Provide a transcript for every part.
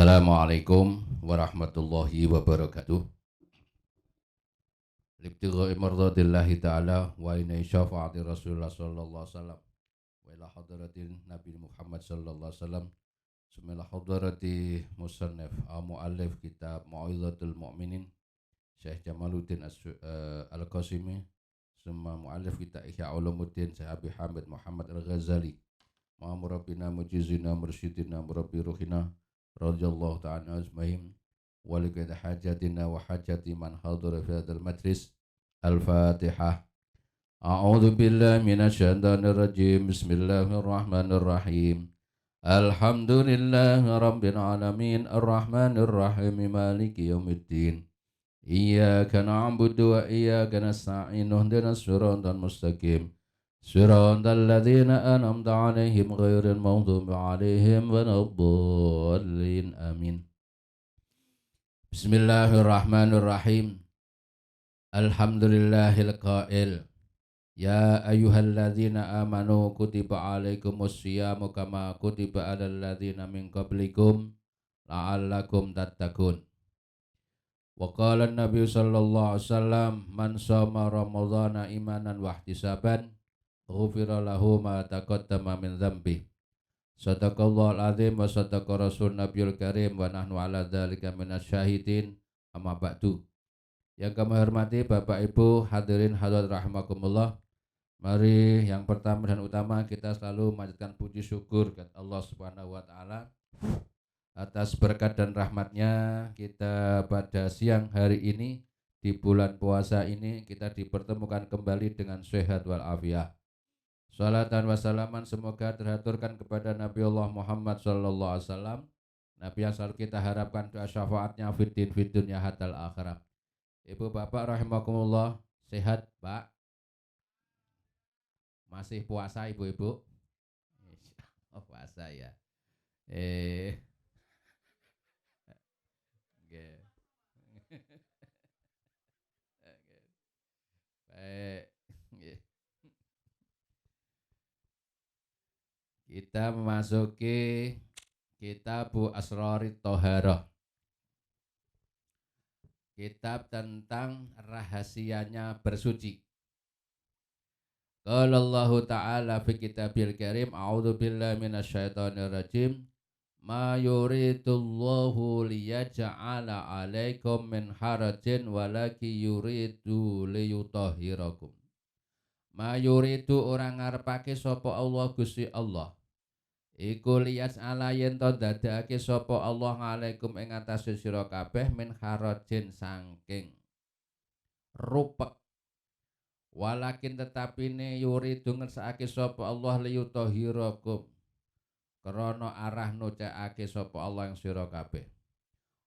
Assalamualaikum warahmatullahi wabarakatuh. Libtigha'i mardatillahi ta'ala wa inna syafa'ati Rasulullah sallallahu alaihi wasallam wa ila hadratin Nabi Muhammad sallallahu alaihi wasallam summa ila hadrati musannif muallif kitab Mau'izatul Mu'minin Syekh Jamaluddin Al-Qasimi summa muallif kitab Ihya Ulumuddin Syekh Abi Hamid Muhammad Al-Ghazali Murabbina mujizina mursyidina murabbi ruhina radhiyallahu ta'ala ajmain walikad hajatina wa hajati man hadara fi hadzal majlis. Al-Fatihah. A'udzu billahi minasyaitonir rajim. Bismillahirrahmanirrahim. Alhamdulillahi rabbil alamin arrahmanir rahim maliki yaumiddin. Iyyaka na'budu wa iyyaka nasta'in ihdinas siratal mustaqim. Siratal ladzina an'amta 'alaihim ghairil maghdubi 'alaihim waladdallin. Amin. Bismillahirrahmanirrahim. Alhamdulillahil qail. Ya ayyuhalladzina amanu kutiba 'alaikumus syiyamu kama kutiba 'alal ladzina min qablikum la'allakum tattaqun. Wa qala an-nabiy sallallahu alaihi wasallam man shoma ramadhana imanan wa ihtisaban ghufira lahu ma taqaddama min dzambi. Sadaqallahul azim wa sadaqa rasul nabiyul karim wa nahnu ala dzalika minasyahidin. Amma ba'du. Yang kami hormati Bapak Ibu hadirin hadirat rahimakumullah. Mari yang pertama dan utama kita selalu memanjatkan puji syukur kepada Allah Subhanahu wa taala atas berkat dan rahmatnya kita pada siang hari ini di bulan puasa ini kita dipertemukan kembali dengan sehat wal afiat. Salatan wassalaman semoga teraturkan kepada Nabi Allah Muhammad sallallahu alaihi wasallam, Nabi yang selalu kita harapkan doa syafaatnya fiddin dunya hatal akhirat. Ibu bapak rahimakumullah, sehat Pak? Masih puasa ibu-ibu? Oh puasa ya. Baik. Kita memasuki Kitabu Asrarit Thaharah. Kitab tentang rahasianya bersuci. Qala Allah Ta'ala fi kitabil karim, a'udzu billahi minasyaitonir rajim. Ma yuridullahu liyaj'ala 'alaikum min harajin walaki yuridu liyutahhirakum. Ma yuridu orang ngarepake sapa Allah Gusti Allah. Iku liyas ala yen to dadekake sapa Allah alaikum ing atase sira kabeh min harajin saking rupek. Walakin tetapine yuridu ngersakake sapa Allah liyutahhirakum krana arah nucakake sapa Allah ing sira kabeh.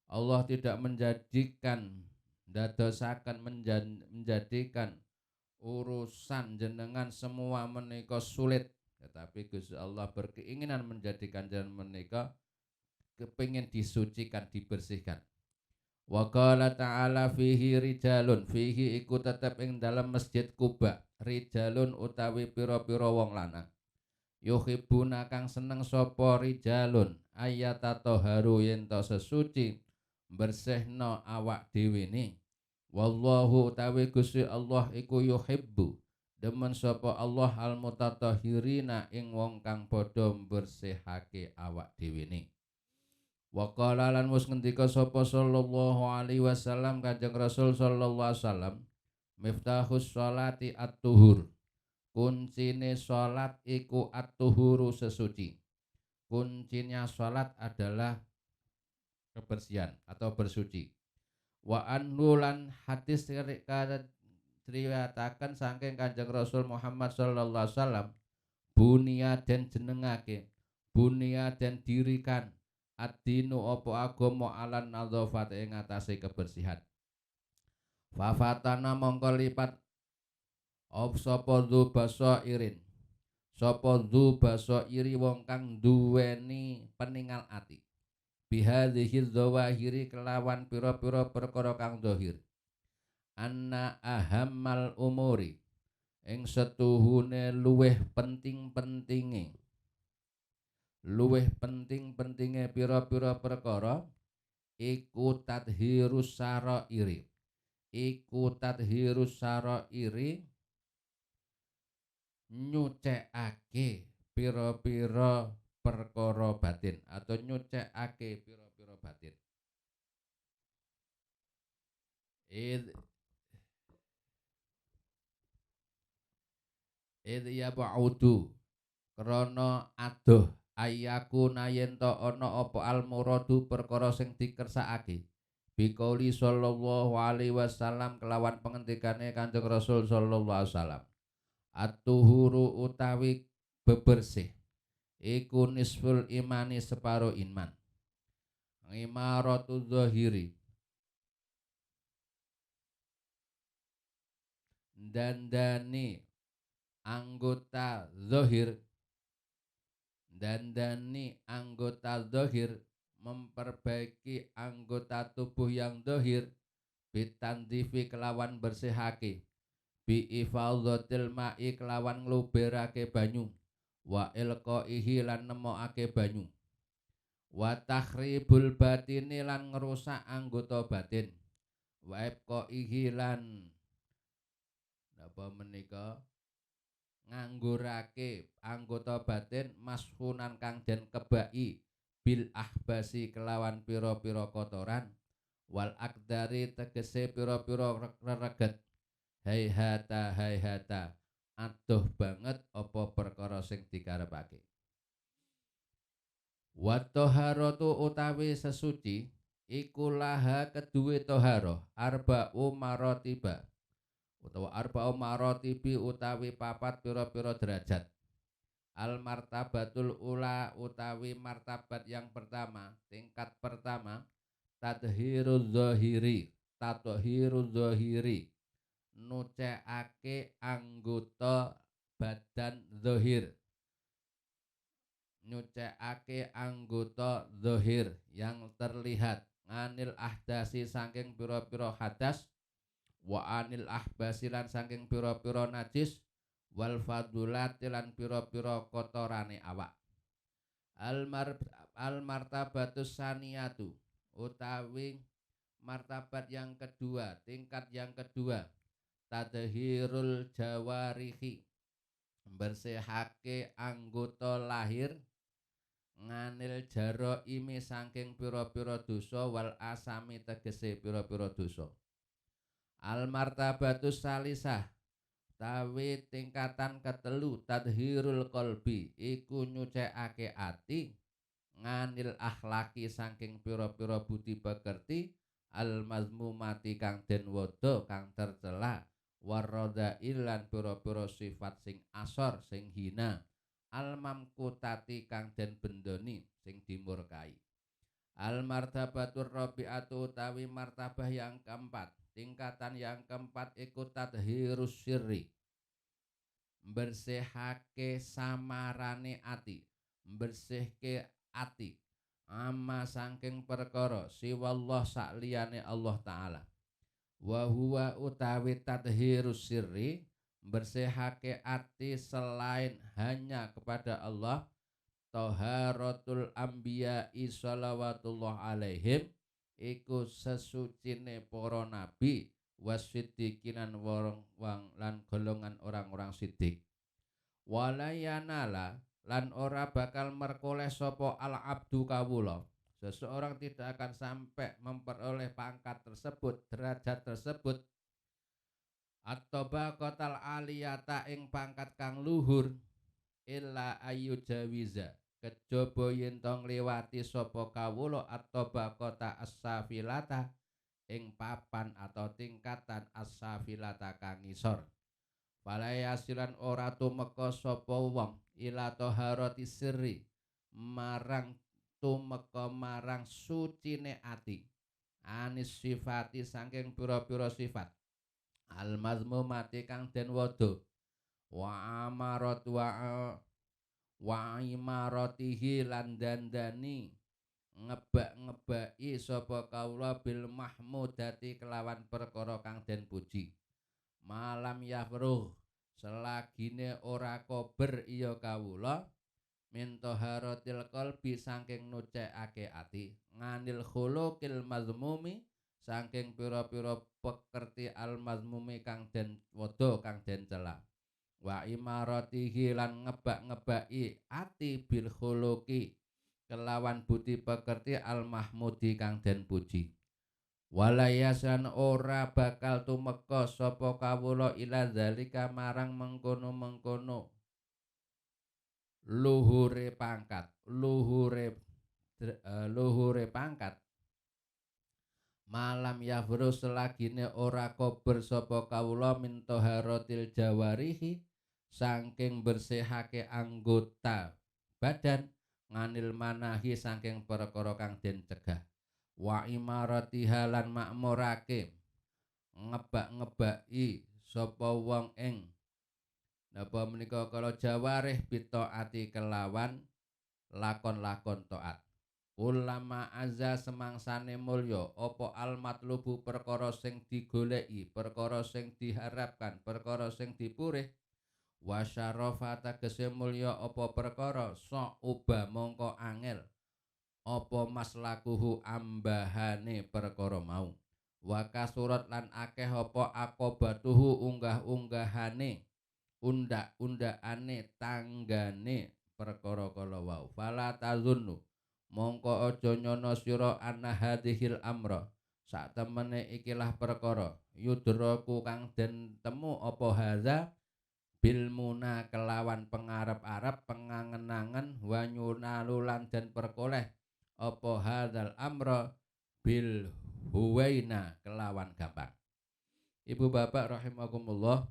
Allah tidak menjadikan urusan jenengan semua menika sulit. Tetapi Gusti Allah berkeinginan menjadikan jenengan menika kepingin disucikan, dibersihkan. Wa qala ta'ala fihi rijalun, fihi iku tetep ing dalam Masjid Quba, rijalun utawi pira-pira wong lanang. Yuhibbuna kang seneng sapa rijalun ayata toharu yen to sesuci bersihno awak dhewe ni. Wallahu utawi Gusti Allah iku yuhibbu demen sapa Allah al mutatahhirina ing wong kang padha bersihake awak dhewe ni. Wa qala lan mus ngendika sapa sallallahu alaihi wasallam Kanjeng Rasul sallallahu alaihi wasallam, miftahus sholati at-tuhur. Kuncine salat iku at-tuhuru sesuci. Kuncinya salat adalah kebersihan atau bersuci. Wa annulan hadis riwayataken saking Kanjeng Rasul Muhammad sallallahu alaihi wasallam, bunia den jenengake, bunia den dirikan ad-dinu apa agama alan nadzafat ing atase kebersihan. Fa fatana mongko lipat sapa dzu basairin, sapa dzu basairi wong kang duweni peningal ati. Bihadhihi dzawahiri kelawan pira-pira perkara kang zahir. Anna ahammal umuri ing setuhune luweh penting-pentinge luweh penting-pentinge pira-pira perkara iku tadhirus sarairi. Iku tadhirus sarairi nyucekake pira-pira perkara batin atau nyucekake pira-pira batin. Id ya ba'udu krana adoh ayaku nayento ana apa al muradu perkara sing dikersakake biqauli sallallahu alaihi wasallam kelawan pengendikane Kanjeng Rasul sallallahu alaihi wasallam at-tuhuru utawi bebersih iku nisful imani separo iman imaratu zahiri dandani anggota zahir dandani anggota zahir memperbaiki anggota tubuh yang zahir bitandifi kelawan bersihake bi ifadhatil ma'i kelawan ngluberake banyu wa ilqaihi lan nemokake banyu wa takhribul batini lan ngerusak anggota batin wa ibqaihi lan napa menika nganggurake anggota batin mashunan kang den kebaki bil ahbasi kelawan pira-pira kotoran wal akdari tegese pira-pira reget hayhata adoh banget apa perkara sing dikarepake wa taharatu utawi sesuci iku laha keduwe tahara arba'u maratiba utawa arba'u maratibi utawi papat pira-pira derajat al martabatul ula utawi martabat yang pertama tingkat pertama tadhiruz zahiri nucekake anggota badan zahir nyucekake anggota zahir yang terlihat anil ahdasi saking pira-pira hadas wa anil ahbasi lan saking pira-pira najis wal fadulati lan pira-pira kotorane awak al martabatus saniyatu utawi martabat yang kedua tingkat yang kedua tadhirul jawarihi bersihake anggota lahir nganil jaro imi saking pira-pira dosa wal asami tegese pira-pira dosa al martabatus salisah tawi tingkatan ketelu tadhirul qalbi iku nyucekake ati nganil akhlaki saking pira-pira budi pekerti al mazmumati kang den wada kang tercela warada ilan pira-pira sifat sing asor sing hina al mamkutati kang den bendoni sing dimurkai al martabatur rabi'atu utawi martabah yang keempat tingkatan yang keempat iku tadhirus sirri bersihake samarane ati bersihke ati amma saking perkara siwallah sakliyane Allah taala wa huwa utawi tadhirus sirri bersihake ati selain hanya kepada Allah taharatul anbiya shalawatullah alaihim iku sesucine para nabi wasiddiqinan wong lan golongan orang-orang siddiq walayanala lan ora bakal merkoleh sapa al abdu kawula seseorang tidak akan sampai memperoleh pangkat tersebut derajat tersebut atau baqatal aliyata ing pangkat kang luhur illa ayu jawiza kejaba yen tong liwati sapa kawula atau baqata as-safilata ing papan atau tingkatan as-safilata kang ngisor palayasilan ora tumeka sapa wong ila taharati sirri marang tumeka marang sucine ati anis sifati saking pira-pira sifat al mazmumati kang den wada wa amarat wa imaratihi lan dandani ngebak-ngebaki sapa kawula bil mahmudati kelawan perkara kang den puji malam yafruh selagine ora kober iya kawula min taharatil qalbi saking nucekake ati, nganil khuluqil mazmumi saking pira-pira pekerti al mazmumi kang den wada kang den cela, wa imaratihi lan ngebak-ngebaki ati bil khuluqi kelawan budi pekerti al mahmudi kang den puji, walayasan ora bakal tumeka sapa kawula ila zalika marang mengkono-mengkono luhure pangkat luhure pangkat malam yafru selagine ora kober sapa kawula min taharatil jawarihi saking bersihake anggota badan, nganil manahi saking perkara kang den cegah, wa imaratiha lan makmurake ngebak-ngebaki sapa wong ing napa menika kala jawarih bitaati kelawan lakon-lakon taat, ulama azza semangsane mulya apa al matlubu perkara sing digoleki, perkara sing diharapkan, perkara sing dipurih, wa syarafa tegese mulya apa perkara sok uba mongko angel apa maslakuhu ambahane perkara mau, wa kasurat lan akeh apa akobatuhu unggah-unggahane undak-undakane tanggane perkara kala wau, fala tazunnu mongko aja nyono sira anna hadhil amra sak temene ikilah perkara yudraku kang den temu apa hadza bil muna kelawan pengarep-arep pengangen-angen wa nyunalulan dan perkoleh apa hadzal amra bil huwaina kelawan gampang. Ibu bapak rahimakumullah,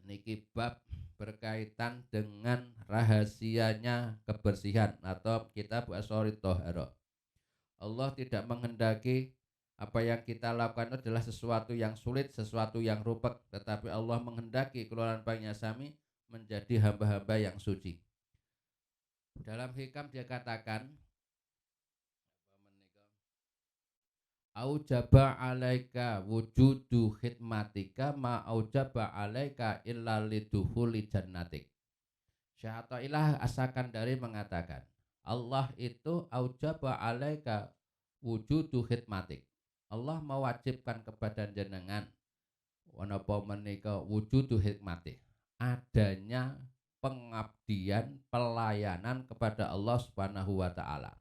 niki bab berkaitan dengan rahasianya kebersihan atau kitab Asharit Thahara. Allah tidak menghendaki apa yang kita lakukan adalah sesuatu yang sulit, sesuatu yang rupek, tetapi Allah menghendaki keluaran bayinya sami menjadi hamba-hamba yang suci. Dalam hikam dia katakan, aujaba alaika wujudu khidmatika ma aujaba alaika illa liduhuli jannatik. Syekh Athaillah As-Sakandari mengatakan, Allah itu aujaba alaika wujudu khidmatik. Allah mewajibkan kepada jenengan wanapa menika wujudu hikmati, adanya pengabdian pelayanan kepada Allah Subhanahu wa taala.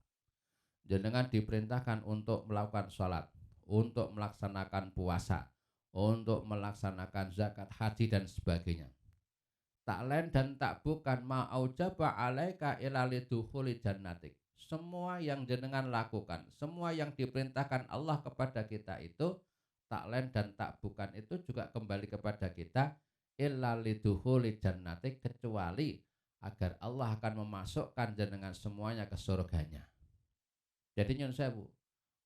Jenengan diperintahkan untuk melakukan sholat, untuk melaksanakan puasa, untuk melaksanakan zakat, haji dan sebagainya. Tak lain dan tak bukan ma'aujaba alaika ila lidukhuli jannatik. Semua yang jenengan lakukan, semua yang diperintahkan Allah kepada kita itu tak lain dan tak bukan itu juga kembali kepada kita illa lidukhuli jannatik, kecuali agar Allah akan memasukkan jenengan semuanya ke surganya. Jadi nyun sewu,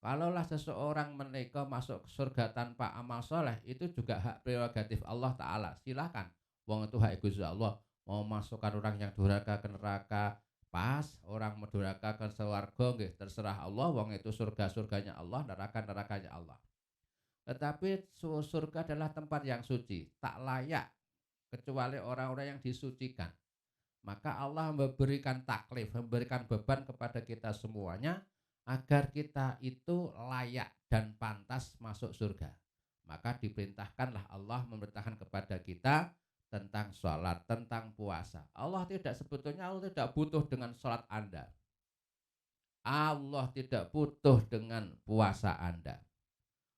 kalaulah seseorang menika masuk ke surga tanpa amal soleh, itu juga hak prerogatif Allah Ta'ala. Silahkan, wong itu hak Gusti Allah. Mau masukkan orang yang durhaka ke neraka, pas. Orang mendurhaka ke swarga, nggih terserah Allah. Wong itu surga-surganya Allah, neraka-nerakanya Allah. Tetapi surga adalah tempat yang suci, tak layak kecuali orang-orang yang disucikan. Maka Allah memberikan taklif, memberikan beban kepada kita semuanya agar kita itu layak dan pantas masuk surga. Maka diperintahkanlah Allah memerintahkan kepada kita tentang sholat, tentang puasa. Allah tidak butuh dengan sholat Anda. Allah tidak butuh dengan puasa Anda.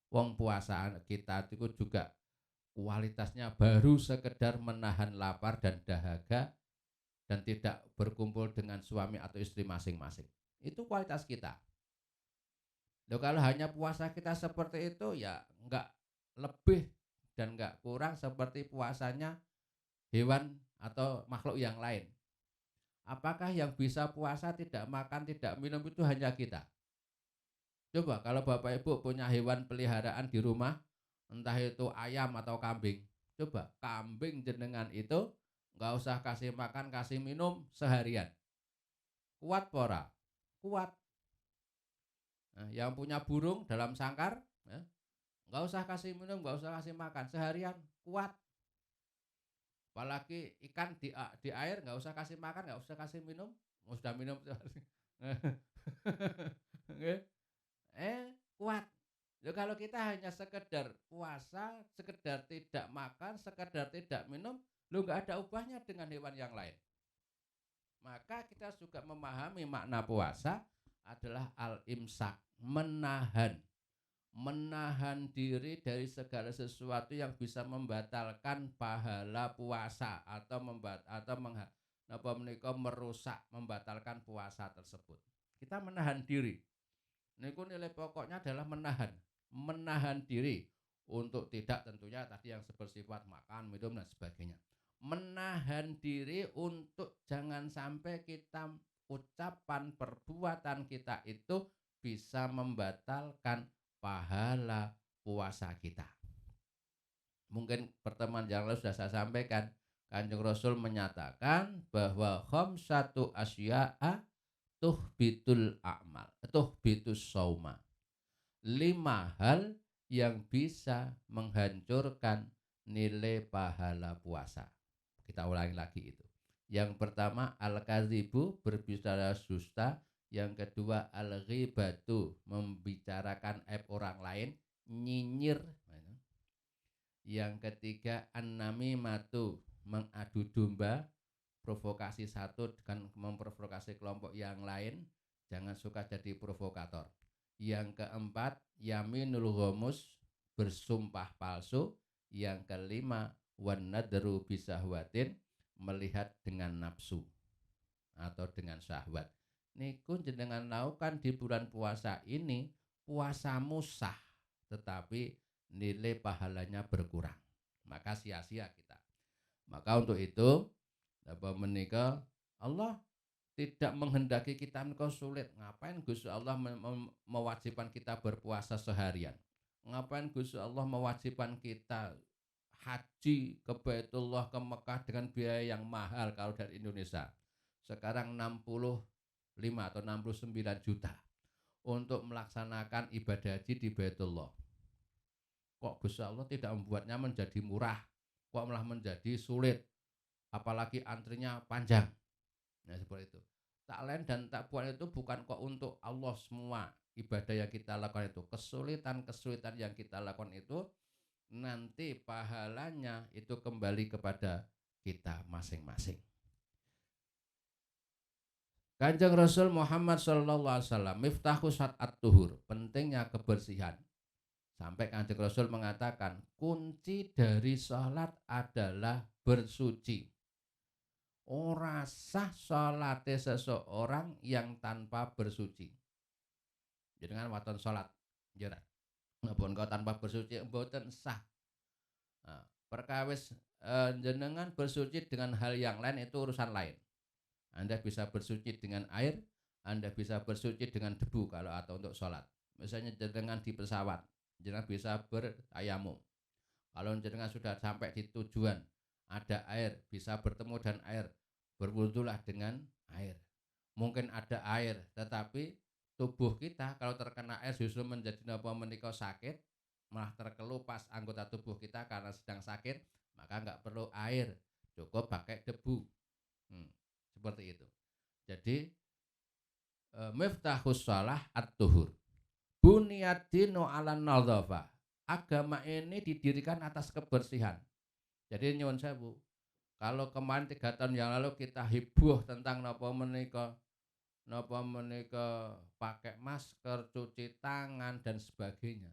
Wong puasa kita itu juga kualitasnya baru sekedar menahan lapar dan dahaga dan tidak berkumpul dengan suami atau istri masing-masing. Itu kualitas kita. Loh, kalau hanya puasa kita seperti itu ya enggak lebih dan enggak kurang seperti puasanya hewan atau makhluk yang lain. Apakah yang bisa puasa tidak makan, tidak minum itu hanya kita? Coba kalau Bapak Ibu punya hewan peliharaan di rumah, entah itu ayam atau kambing. Coba kambing jenengan itu enggak usah kasih makan, kasih minum seharian. Kuat pora? Kuat. Nah, yang punya burung dalam sangkar, nggak usah kasih minum, nggak usah kasih makan, seharian kuat. Apalagi ikan di air nggak usah kasih makan, nggak usah kasih minum, sudah minum nggih, kuat. Ya kalau kita hanya sekedar puasa, sekedar tidak makan, sekedar tidak minum, nggak ada ubahnya dengan hewan yang lain. Maka kita juga memahami makna puasa adalah al-imsak, menahan diri dari segala sesuatu yang bisa membatalkan pahala puasa atau merusak, membatalkan puasa tersebut. Kita menahan diri. Niku nilai pokoknya adalah menahan diri untuk tidak tentunya tadi yang bersifat makan, minum dan sebagainya. Menahan diri untuk jangan sampai kita ucapan perbuatan kita itu bisa membatalkan pahala puasa kita. Mungkin pertemuan yang lalu sudah saya sampaikan, Kanjeng Rasul menyatakan bahwa khamsatu asya'a tuhbitul a'mal, tuhbitus sauma. 5 hal yang bisa menghancurkan nilai pahala puasa. Kita ulangi lagi itu. Yang pertama al-kadzibu, berbicara dusta. Yang kedua al-ghibatu, membicarakan aib orang lain, nyinyir. Yang ketiga an-namimatu, mengadu domba, provokasi satu dengan memprovokasi kelompok yang lain, jangan suka jadi provokator. Yang keempat yaminul ghamus, bersumpah palsu. Yang kelima wan nadru bisahwatin, melihat dengan nafsu atau dengan syahwat. Niku jenengan lakukan di bulan puasa ini, puasamu sah, tetapi nilai pahalanya berkurang. Maka sia-sia kita. Maka untuk itu apa menikah Allah tidak menghendaki kita menikah sulit. Ngapain Gusti Allah mewajibkan kita berpuasa seharian? Ngapain Gusti Allah mewajibkan kita haji ke Baitullah, ke Mekah dengan biaya yang mahal kalau dari Indonesia? Sekarang 65 atau 69 juta untuk melaksanakan ibadah haji di Baitullah. Kok Gusti Allah tidak membuatnya menjadi murah? Kok malah menjadi sulit? Apalagi antrinya panjang. Nah seperti itu. Tak lain dan tak buat itu bukan kok untuk Allah semua ibadah yang kita lakukan itu. Kesulitan-kesulitan yang kita lakukan itu nanti pahalanya itu kembali kepada kita masing-masing. Kanjeng Rasul Muhammad SAW, miftahu sat'at tuhur, pentingnya kebersihan. Sampai Kanjeng Rasul mengatakan, kunci dari sholat adalah bersuci. Ora sah salate seseorang yang tanpa bersuci. Jenengan waton salat, jenengan napa engko tanpa bersuci mboten sah. Nah, perkawis jenengan bersuci dengan hal yang lain itu urusan lain. Anda bisa bersuci dengan air, Anda bisa bersuci dengan debu kalau atau untuk salat. Misalnya jenengan di pesawat, jenengan bisa bertayamum. Kalau jenengan sudah sampai di tujuan, ada air, bisa bertemu dan air, berwudulah dengan air. Mungkin ada air, tetapi tubuh kita kalau terkena air justru menjadi menika sakit, malah terkelupas anggota tubuh kita karena sedang sakit, maka nggak perlu air, cukup pakai debu. Seperti itu. Jadi miftahus shalah at-tuhur. Bunyadinu 'alan nadhafah. Agama ini didirikan atas kebersihan. Jadi nyuwun sewu, kalau kemarin 3 tahun yang lalu kita heboh tentang napa menika pakai masker, cuci tangan dan sebagainya.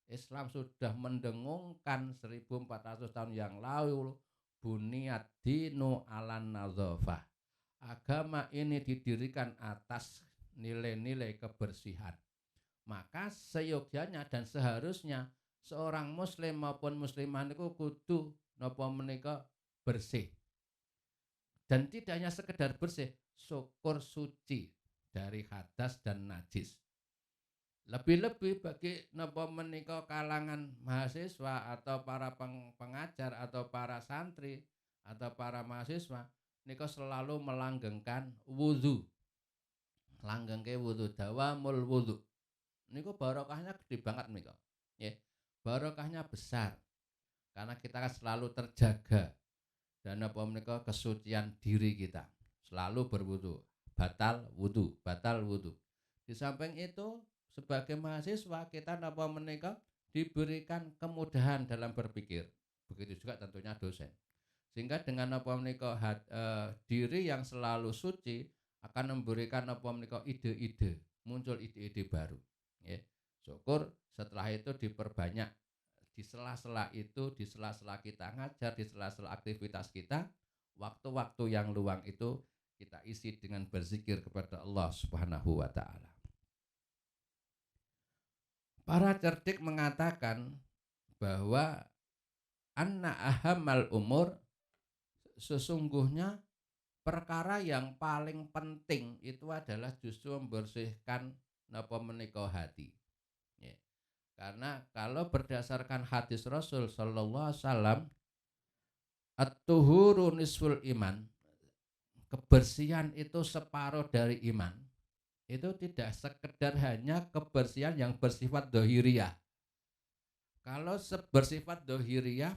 Islam sudah mendengungkan 1400 tahun yang lalu, bunyad dinu 'alan nadzafah. Agama ini didirikan atas nilai-nilai kebersihan. Maka seyogyanya dan seharusnya seorang muslim maupun muslimah niku kudu napa menika bersih. Dan tidak hanya sekedar bersih, syukur suci dari hadas dan najis. Lebih-lebih bagi napa menika kalangan mahasiswa atau para pengajar atau para santri atau para mahasiswa nika selalu melanggengkan wudu. Langgengke wudu, dawamul wudu. Niku barokahnya gede banget menika. Nggih. Barokahnya besar. Karena kita kan selalu terjaga dan apa menika kesucian diri kita. Selalu berwudu, batal wudu. Di samping itu sebagai mahasiswa kita napa menika diberikan kemudahan dalam berpikir. Begitu juga tentunya dosen. Sehingga dengan apa menika diri yang selalu suci akan memberikan apa menika ide-ide, muncul ide-ide baru. Nggih. Syukur setelah itu diperbanyak di sela-sela itu, di sela-sela kita ngajar, di sela-sela aktivitas kita, waktu-waktu yang luang itu kita isi dengan berzikir kepada Allah Subhanahu wa taala. Para cerdik mengatakan bahwa anna ahammal umur, sesungguhnya perkara yang paling penting itu adalah justru membersihkan napa menika hati. Ya. Karena kalau berdasarkan hadis Rasul sallallahu alaihi wasallam, at-tuhuru nisful iman, kebersihan itu separuh dari iman. Itu tidak sekedar hanya kebersihan yang bersifat dohiriyah. Kalau bersifat dohiriyah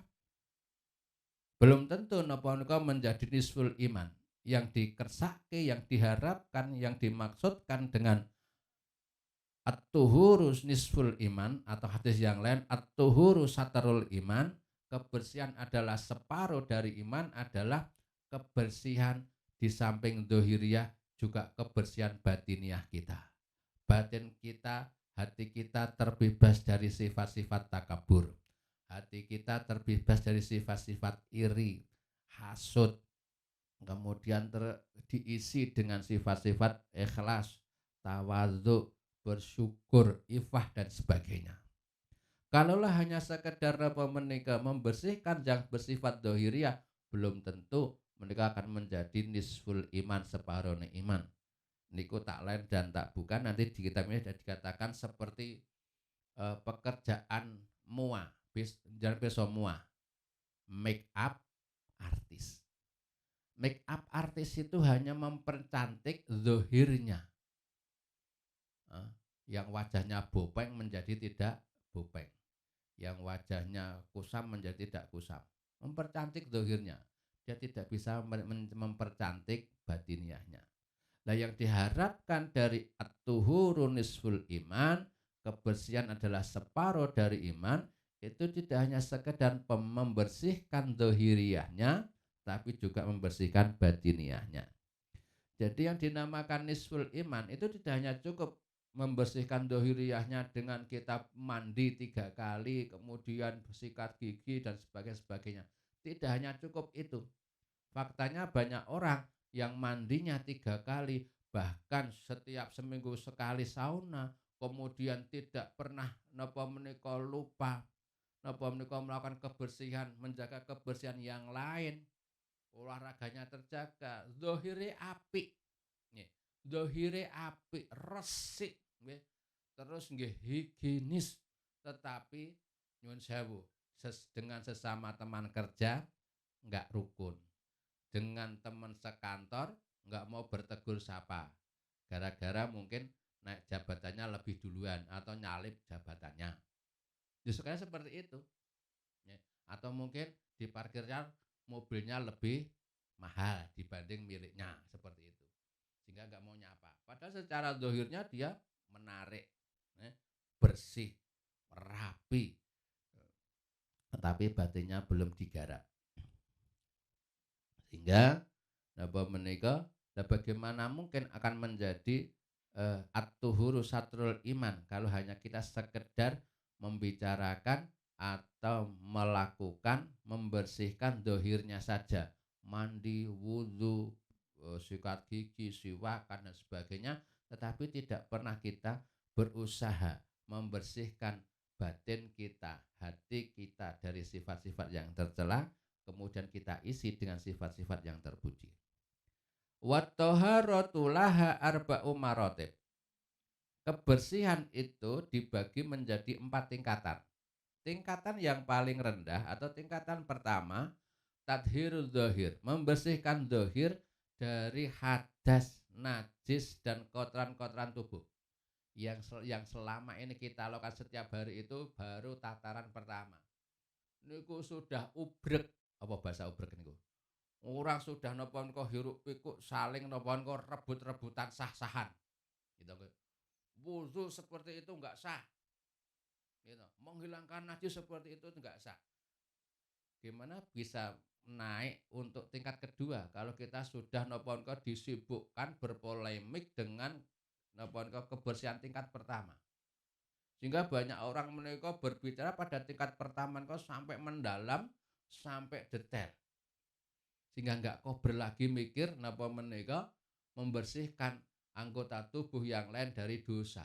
belum tentu napa menjadi nisful iman. Yang dikersake, yang diharapkan, yang dimaksudkan dengan at-tuhurus nisful iman, atau hadis yang lain at-tuhuru satarul iman, kebersihan adalah separuh dari iman, adalah kebersihan di samping dohiriyah juga kebersihan batiniah kita. Batin kita, hati kita terbebas dari sifat-sifat takabur. Hati kita terbebas dari sifat-sifat iri, hasud, kemudian diisi dengan sifat-sifat ikhlas, tawadhu, bersyukur, ifah dan sebagainya. Kalaulah hanya sekedar menikah membersihkan yang bersifat dohiriyah, belum tentu mereka akan menjadi nisful iman, separuh iman. Niku tak lain dan tak bukan, nanti di kitab ini sudah dikatakan seperti pekerjaan mua, jangan beso mua, make up artis. Make up artis itu hanya mempercantik zohirnya. Yang wajahnya bopeng menjadi tidak bopeng, yang wajahnya kusam menjadi tidak kusam, mempercantik zohirnya. Dia tidak bisa mempercantik batiniahnya. Nah, yang diharapkan dari at-tuhuru nisful iman, kebersihan adalah separuh dari iman, itu tidak hanya sekedar membersihkan zohiriyahnya, tapi juga membersihkan batiniahnya. Jadi yang dinamakan nisful iman itu tidak hanya cukup membersihkan dohiriyahnya dengan kita mandi 3 kali, kemudian sikat gigi dan sebagainya. Tidak hanya cukup itu. Faktanya banyak orang yang mandinya 3 kali, bahkan setiap seminggu sekali sauna, kemudian tidak pernah napa menika lupa, napa menika melakukan kebersihan, menjaga kebersihan yang lain. Olahraganya terjaga, dohire apik, dohire apik, resik, terus nggih higienis, tetapi nyuwun sewu, dengan sesama teman kerja nggak rukun, dengan teman sekantor nggak mau bertegur sapa, gara-gara mungkin naik jabatannya lebih duluan atau nyalip jabatannya, justru seperti itu, atau mungkin di parkirnya mobilnya lebih mahal dibanding miliknya, seperti itu, sehingga nggak mau nyapa. Padahal secara dohirnya dia menarik, bersih, rapi, tetapi batinnya belum digarap. Sehingga napa menika, bagaimana mungkin akan menjadi at-tuhuru satrul iman kalau hanya kita sekedar membicarakan atau melakukan membersihkan dohirnya saja, mandi, wudhu, sikat gigi, siwakan dan sebagainya, tetapi tidak pernah kita berusaha membersihkan batin kita, hati kita dari sifat-sifat yang tercela, kemudian kita isi dengan sifat-sifat yang terpuji. Wat taharatu laha arba'u maratib. Kebersihan itu dibagi menjadi 4 tingkatan. Tingkatan yang paling rendah atau tingkatan pertama, tadhirul zahir, membersihkan zahir dari hadas, najis dan kotoran-kotoran tubuh. Yang selama ini kita lakukan setiap hari itu baru tataran pertama. Niku sudah ubrek, apa bahasa ubrek niku? Orang sudah napa menika hiruk pikuk saling napa menika rebut-rebutan sah-sahan. Gitu. Wudu seperti itu enggak sah. Gitu. Menghilangkan najis seperti itu enggak sah. Gimana bisa naik untuk tingkat kedua kalau kita sudah napa menika disibukkan berpolemik dengan napa menika kebersihan tingkat pertama. Sehingga banyak orang menika berbicara pada tingkat pertama menika sampai mendalam, sampai detail. Sehingga enggak kober lagi mikir napa menika membersihkan anggota tubuh yang lain dari dosa.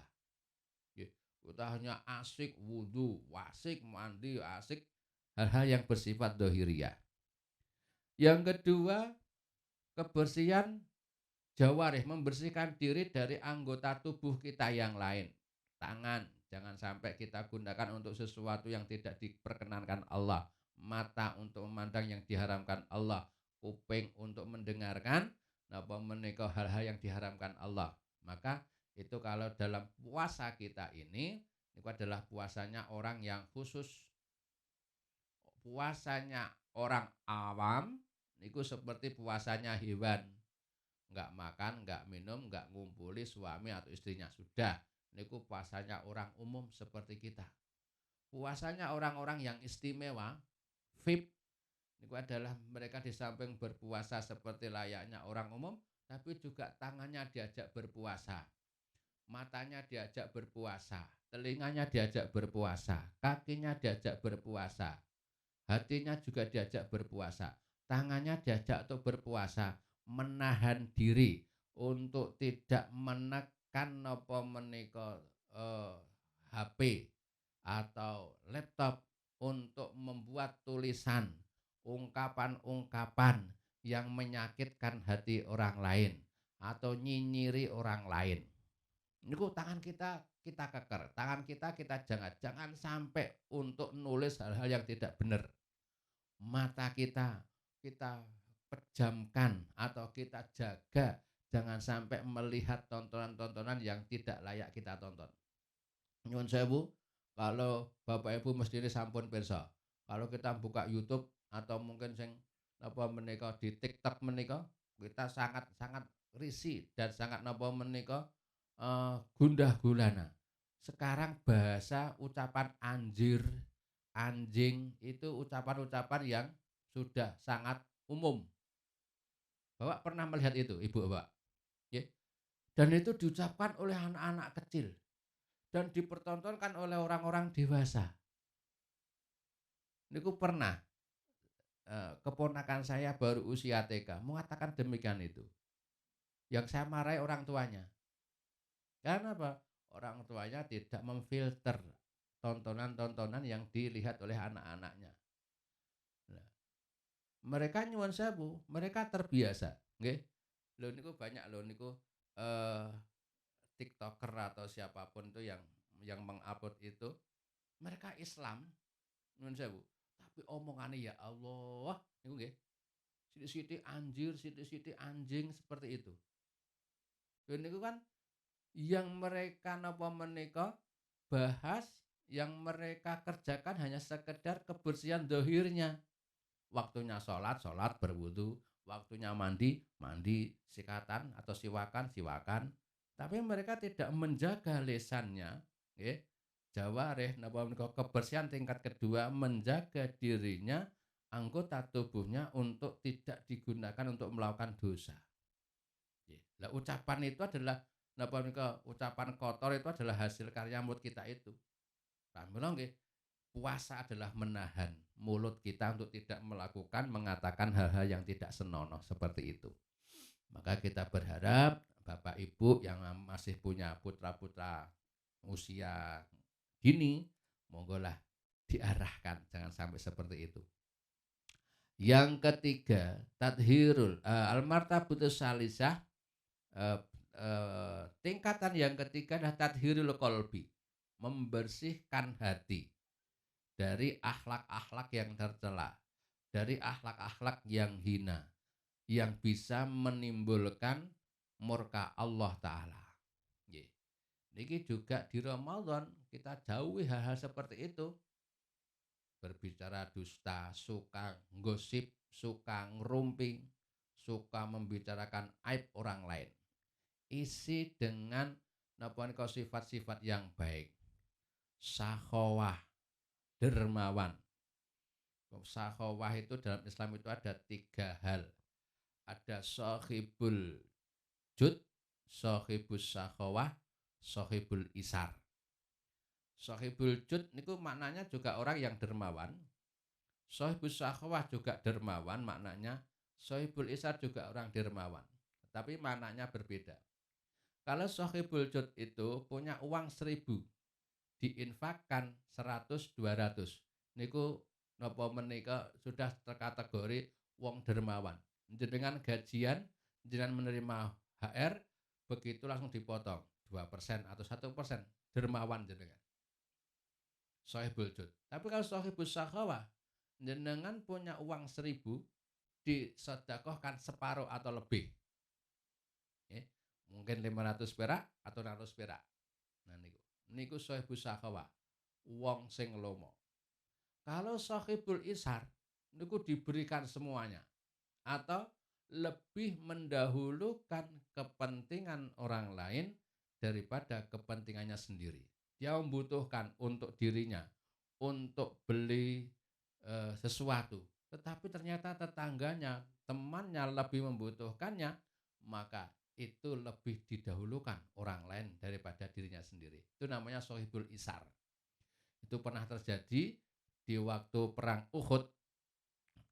Nggih, kita hanya asik wudu, asik mandi, asik hal-hal yang bersifat dhahiriyah. Yang kedua, kebersihan jawarih, membersihkan diri dari anggota tubuh kita yang lain. Tangan, jangan sampai kita gunakan untuk sesuatu yang tidak diperkenankan Allah. Mata untuk memandang yang diharamkan Allah. Kuping untuk mendengarkan napa menika hal-hal yang diharamkan Allah. Maka itu kalau dalam puasa kita ini adalah puasanya orang yang khusus. Puasanya orang awam niku seperti puasanya hewan. Enggak makan, enggak minum, enggak ngumpuli suami atau istrinya. Sudah, niku puasanya orang umum seperti kita. Puasanya orang-orang yang istimewa, VIP, niku adalah mereka di samping berpuasa seperti layaknya orang umum, tapi juga tangannya diajak berpuasa, matanya diajak berpuasa, telinganya diajak berpuasa, kakinya diajak berpuasa, hatinya juga diajak berpuasa, tangannya diajak untuk berpuasa, menahan diri untuk tidak menekan napa menika HP atau laptop untuk membuat tulisan, ungkapan-ungkapan yang menyakitkan hati orang lain atau nyinyiri orang lain. Niku tangan kita keker, tangan kita jangan sampai untuk nulis hal-hal yang tidak benar. Mata kita pejamkan atau kita jaga jangan sampai melihat tontonan-tontonan yang tidak layak kita tonton. Nyuwun sewu, kalau Bapak Ibu mestine sampun pirsa, kalau kita buka YouTube atau mungkin sing napa menika di TikTok menika, kita sangat-sangat risih dan sangat napa menika gundah gulana. Sekarang bahasa ucapan anjir, anjing itu ucapan-ucapan yang sudah sangat umum. Bapak pernah melihat itu, Ibu Bapak? Nggih. Dan itu diucapkan oleh anak-anak kecil dan dipertontonkan oleh orang-orang dewasa. Niku pernah keponakan saya baru usia TK mengatakan demikian itu. Yang saya marahi orang tuanya. Karena apa? Orang tuanya tidak memfilter tontonan-tontonan yang dilihat oleh anak-anaknya. Nah, mereka nyuwun sewu, mereka terbiasa, nggih. Lho niku banyak lho niku eh, TikToker atau siapapun itu yang mengupload itu, mereka Islam, nyuwun sewu. Tapi omongannya ya Allah, niku nggih. Sithik-sithik anjir, sithik-sithik anjing seperti itu. Dan niku kan yang mereka napa menika bahas, yang mereka kerjakan hanya sekedar kebersihan zahirnya. Waktunya sholat, sholat berwudu, waktunya mandi, mandi, sikatan atau siwakan, siwakan. Tapi mereka tidak menjaga lisannya, nggih. Jawarih napa menika kebersihan tingkat kedua, menjaga dirinya, anggota tubuhnya untuk tidak digunakan untuk melakukan dosa. Nggih. Lah ucapan itu adalah napa menika ucapan kotor itu adalah hasil karya mulut kita itu. Pramila nggih, puasa adalah menahan mulut kita untuk tidak melakukan, mengatakan hal-hal yang tidak senonoh seperti itu. Maka kita berharap Bapak Ibu yang masih punya putra-putra usia dini, monggolah diarahkan jangan sampai seperti itu. Yang ketiga, tadhirul al-martabatus salisah, tingkatan yang ketiga adalah tadhirul qalbi, membersihkan hati dari akhlak-akhlak yang tercela, dari akhlak-akhlak yang hina, yang bisa menimbulkan murka Allah Ta'ala. Niki juga di Ramadan kita jauhi hal-hal seperti itu. berbicara dusta, suka gosip, suka ngerumpi, suka membicarakan aib orang lain. Isi dengan sifat-sifat yang baik. Sakhawah, dermawan. Sakhawah itu dalam Islam itu ada 3 hal. Ada sahibul jud, sahibus sakhawah, sahibul isar. Sahibul jud niku maknanya juga orang yang dermawan. Sahibus sakhawah juga dermawan maknanya. Sahibul isar juga orang dermawan. Tapi maknanya berbeda. Kalau sahibul jud itu punya uang 1.000, diinfakkan 100, 200. Niku napa menika sudah terkategori wong dermawan. Jenengan gajian, jenengan menerima HR, begitu langsung dipotong 2% atau 1%. Dermawan jenengan. Sahibul jud. Tapi kalau sahibus sakhawah, jenengan punya uang 1.000, disedekahkan separuh atau lebih. Mungkin 500 perak atau 600 perak. Nah niku sahibus sakhawah, wong sing lomo. Kalau sahibul isar niku diberikan semuanya atau lebih mendahulukan kepentingan orang lain daripada kepentingannya sendiri. Dia membutuhkan untuk dirinya, untuk beli sesuatu, tetapi ternyata tetangganya, temannya lebih membutuhkannya, maka itu lebih didahulukan orang lain daripada dirinya sendiri. Itu namanya sahibul isar. Itu pernah terjadi di waktu perang Uhud.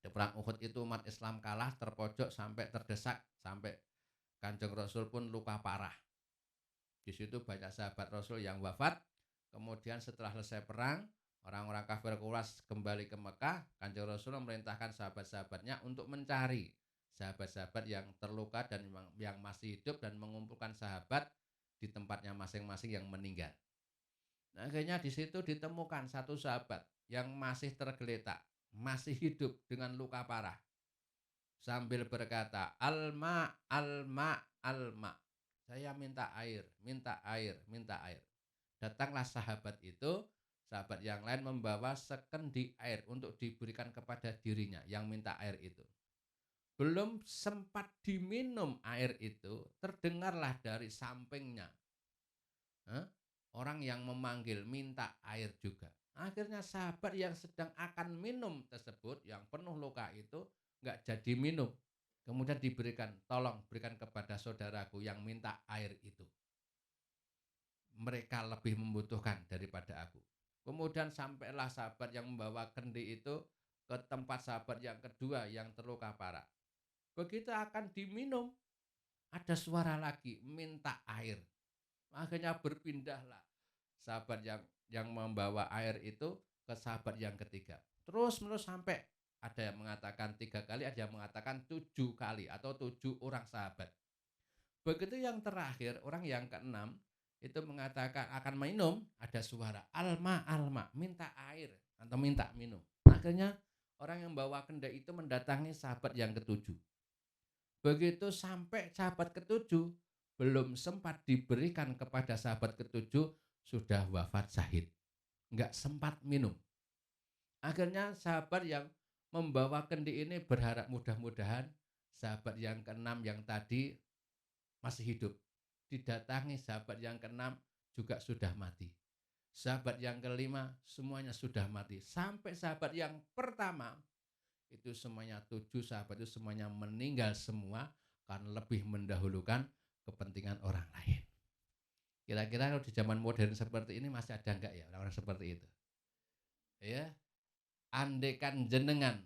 Di perang Uhud itu umat Islam kalah, terpojok sampai terdesak, sampai Kanjeng Rasul pun luka parah. Di situ banyak sahabat Rasul yang wafat. Kemudian setelah selesai perang, orang-orang kafir Quraisy kembali ke Mekah. Kanjeng Rasul memerintahkan sahabat-sahabatnya untuk mencari sahabat-sahabat yang terluka dan yang masih hidup dan mengumpulkan sahabat di tempatnya masing-masing yang meninggal. Nah, akhirnya di situ ditemukan satu sahabat yang masih tergeletak, masih hidup dengan luka parah. Sambil berkata, "Alma, alma, alma." Saya minta air, minta air, minta air. Datanglah sahabat itu, sahabat yang lain membawa sekendi air untuk diberikan kepada dirinya yang minta air itu. Belum sempat diminum air itu, terdengarlah dari sampingnya orang yang memanggil minta air juga. Akhirnya sahabat yang sedang akan minum tersebut, yang penuh luka itu, nggak jadi minum. Kemudian diberikan, tolong berikan kepada saudaraku yang minta air itu. Mereka lebih membutuhkan daripada aku. Kemudian sampailah sahabat yang membawa kendi itu ke tempat sahabat yang kedua yang terluka parah. Begitu akan diminum, ada suara lagi, minta air. Akhirnya berpindahlah sahabat yang membawa air itu ke sahabat yang ketiga. Terus menerus sampai ada yang mengatakan 3 kali, ada yang mengatakan 7 kali atau 7 orang sahabat. Begitu yang terakhir, orang yang ke-6 itu mengatakan akan minum, ada suara alma, alma, minta air atau minta minum. Akhirnya orang yang bawa kendi itu mendatangi sahabat yang ke-7. Begitu sampai sahabat ke-7, belum sempat diberikan kepada sahabat ke-7, sudah wafat syahid. Enggak sempat minum. Akhirnya sahabat yang membawa kendi ini berharap mudah-mudahan sahabat yang ke-6 yang tadi masih hidup. Didatangi sahabat yang ke-6 juga sudah mati. Sahabat yang ke-5 semuanya sudah mati. Sampai sahabat yang pertama itu semuanya 7 sahabat itu semuanya meninggal semua karena lebih mendahulukan kepentingan orang lain. Kira-kira kalau di zaman modern seperti ini masih ada enggak ya orang-orang seperti itu? Ya, andaikan jenengan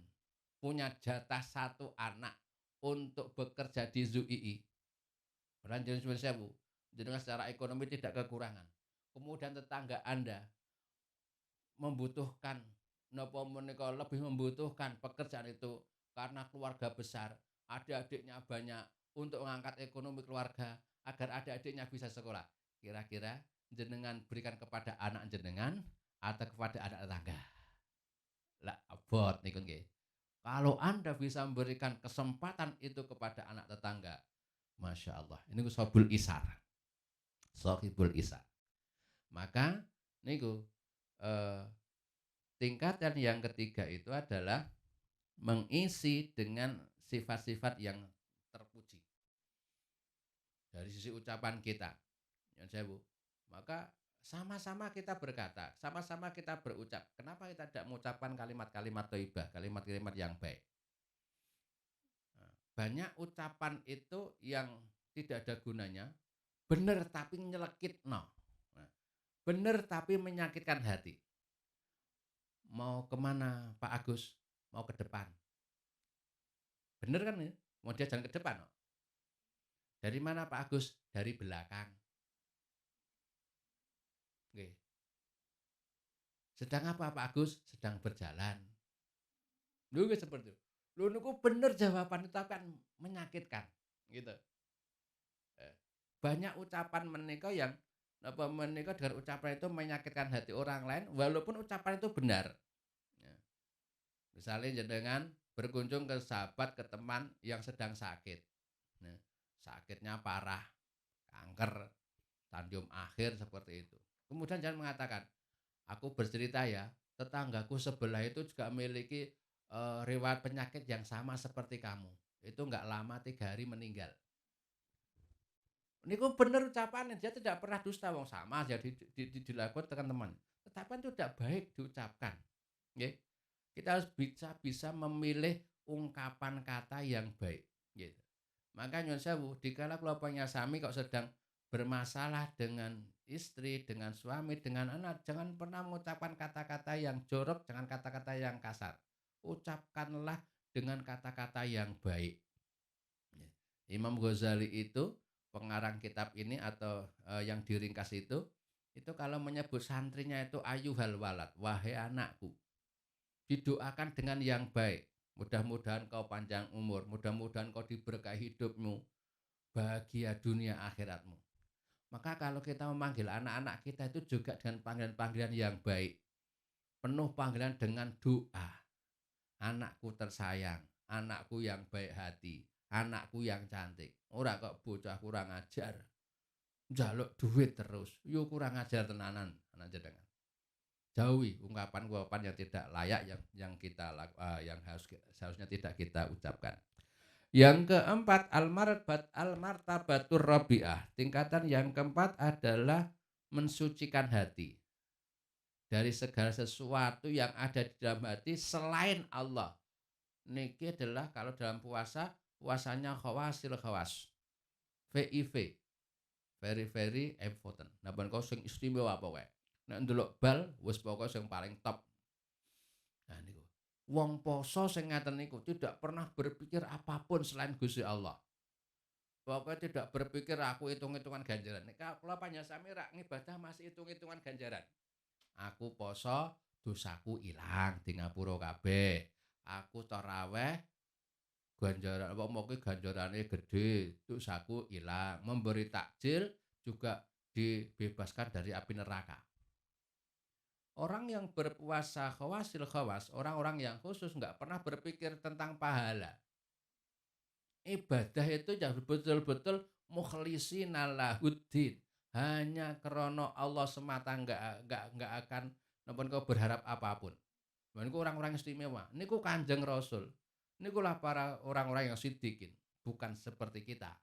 punya jatah 1 anak untuk bekerja di ZUII, padahal jenengan secara ekonomi tidak kekurangan. Kemudian tetangga Anda membutuhkan napa menika lebih membutuhkan pekerjaan itu karena keluarga besar, adik-adiknya banyak, untuk mengangkat ekonomi keluarga agar adik-adiknya bisa sekolah. Kira-kira jenengan berikan kepada anak jenengan atau kepada anak tetangga? Lah abot niku nggih. Kalau Anda bisa memberikan kesempatan itu kepada anak tetangga, Masya Allah, ini sahibul isar. Sahibul isar. Maka niku Tingkatan yang ketiga itu adalah mengisi dengan sifat-sifat yang terpuji dari sisi ucapan kita. Maka sama-sama kita berkata, sama-sama kita berucap. Kenapa kita tidak mengucapkan kalimat-kalimat thayyibah, kalimat-kalimat yang baik? Banyak ucapan itu yang tidak ada gunanya, benar tapi nyelekit no. Benar tapi menyakitkan hati. Mau kemana Pak Agus? Mau ke depan. Bener kan ya? Mau dia jalan ke depan. No? Dari mana Pak Agus? Dari belakang. Oke. Sedang apa Pak Agus? Sedang berjalan. Lu seperti itu. Lu niku bener jawaban itu kan menyakitkan. Gitu. Banyak ucapan menika yang menika dengan ucapan itu menyakitkan hati orang lain walaupun ucapan itu benar. Misalnya jenengan berkunjung ke sahabat, ke teman yang sedang sakit. Sakitnya parah, kanker, stadium akhir seperti itu. Kemudian jangan mengatakan, aku bercerita ya, tetanggaku sebelah itu juga memiliki riwayat penyakit yang sama seperti kamu. Itu enggak lama 3 hari meninggal. Niku bener ucapannya, dia tidak pernah dusta, wong sama aja dilakukan teman-teman. Tetapi itu tidak baik diucapkan. Nggih. Kita harus bisa memilih ungkapan kata yang baik. Gitu. Maka nyuwun sewu, dikala kula sami kok sedang bermasalah dengan istri, dengan suami, dengan anak, jangan pernah mengucapkan kata-kata yang jorok, jangan kata-kata yang kasar. Ucapkanlah dengan kata-kata yang baik. Imam Ghazali itu pengarang kitab ini atau yang diringkas itu kalau menyebut santrinya itu ayuhal walad, wahai anakku. Didoakan dengan yang baik. Mudah-mudahan kau panjang umur, mudah-mudahan kau diberkahi hidupmu, bahagia dunia akhiratmu. Maka kalau kita memanggil anak-anak kita itu juga dengan panggilan-panggilan yang baik. Penuh panggilan dengan doa. Anakku tersayang, anakku yang baik hati, anakku yang cantik. Ora kok bocah kurang ajar. Njaluk duit terus. Yo kurang ajar tenanan anak jenengan. Jauhi ungkapan-ungkapan yang tidak layak yang kita yang seharusnya tidak kita ucapkan. Yang keempat, al-martabatur rabi'ah. Tingkatan yang keempat adalah mensucikan hati dari segala sesuatu yang ada di dalam hati selain Allah. Niki adalah kalau dalam puasanya khawasil khawas. VIV. Very very important. Nah, kau sing istimewa pokoke. Nek ndelok bal wis pokoke sing paling top. Nah niku. Wong poso sing ngaten niku tidak pernah berpikir apapun selain Gusti Allah. Pokoknya tidak berpikir aku hitung-hitungan ganjaran. Nek kula panjenengan sami rak ngibadah masih hitung-hitungan ganjaran. Aku poso, dosaku ilang di ngapura kabeh. Aku tarawih ganjaran apa mau ganjarane gede, dosaku ilang. Memberi takjil juga dibebaskan dari api neraka. Orang yang berpuasa khawasil khawas, orang-orang yang khusus nggak pernah berpikir tentang pahala. Ibadah itu yang betul-betul mukhlishina lahuddin. Hanya krono Allah semata nggak akan napa kau berharap apapun. Niku orang-orang istimewa. Niku Kanjeng Rasul. Nikulah para orang-orang yang siddiqin, bukan seperti kita.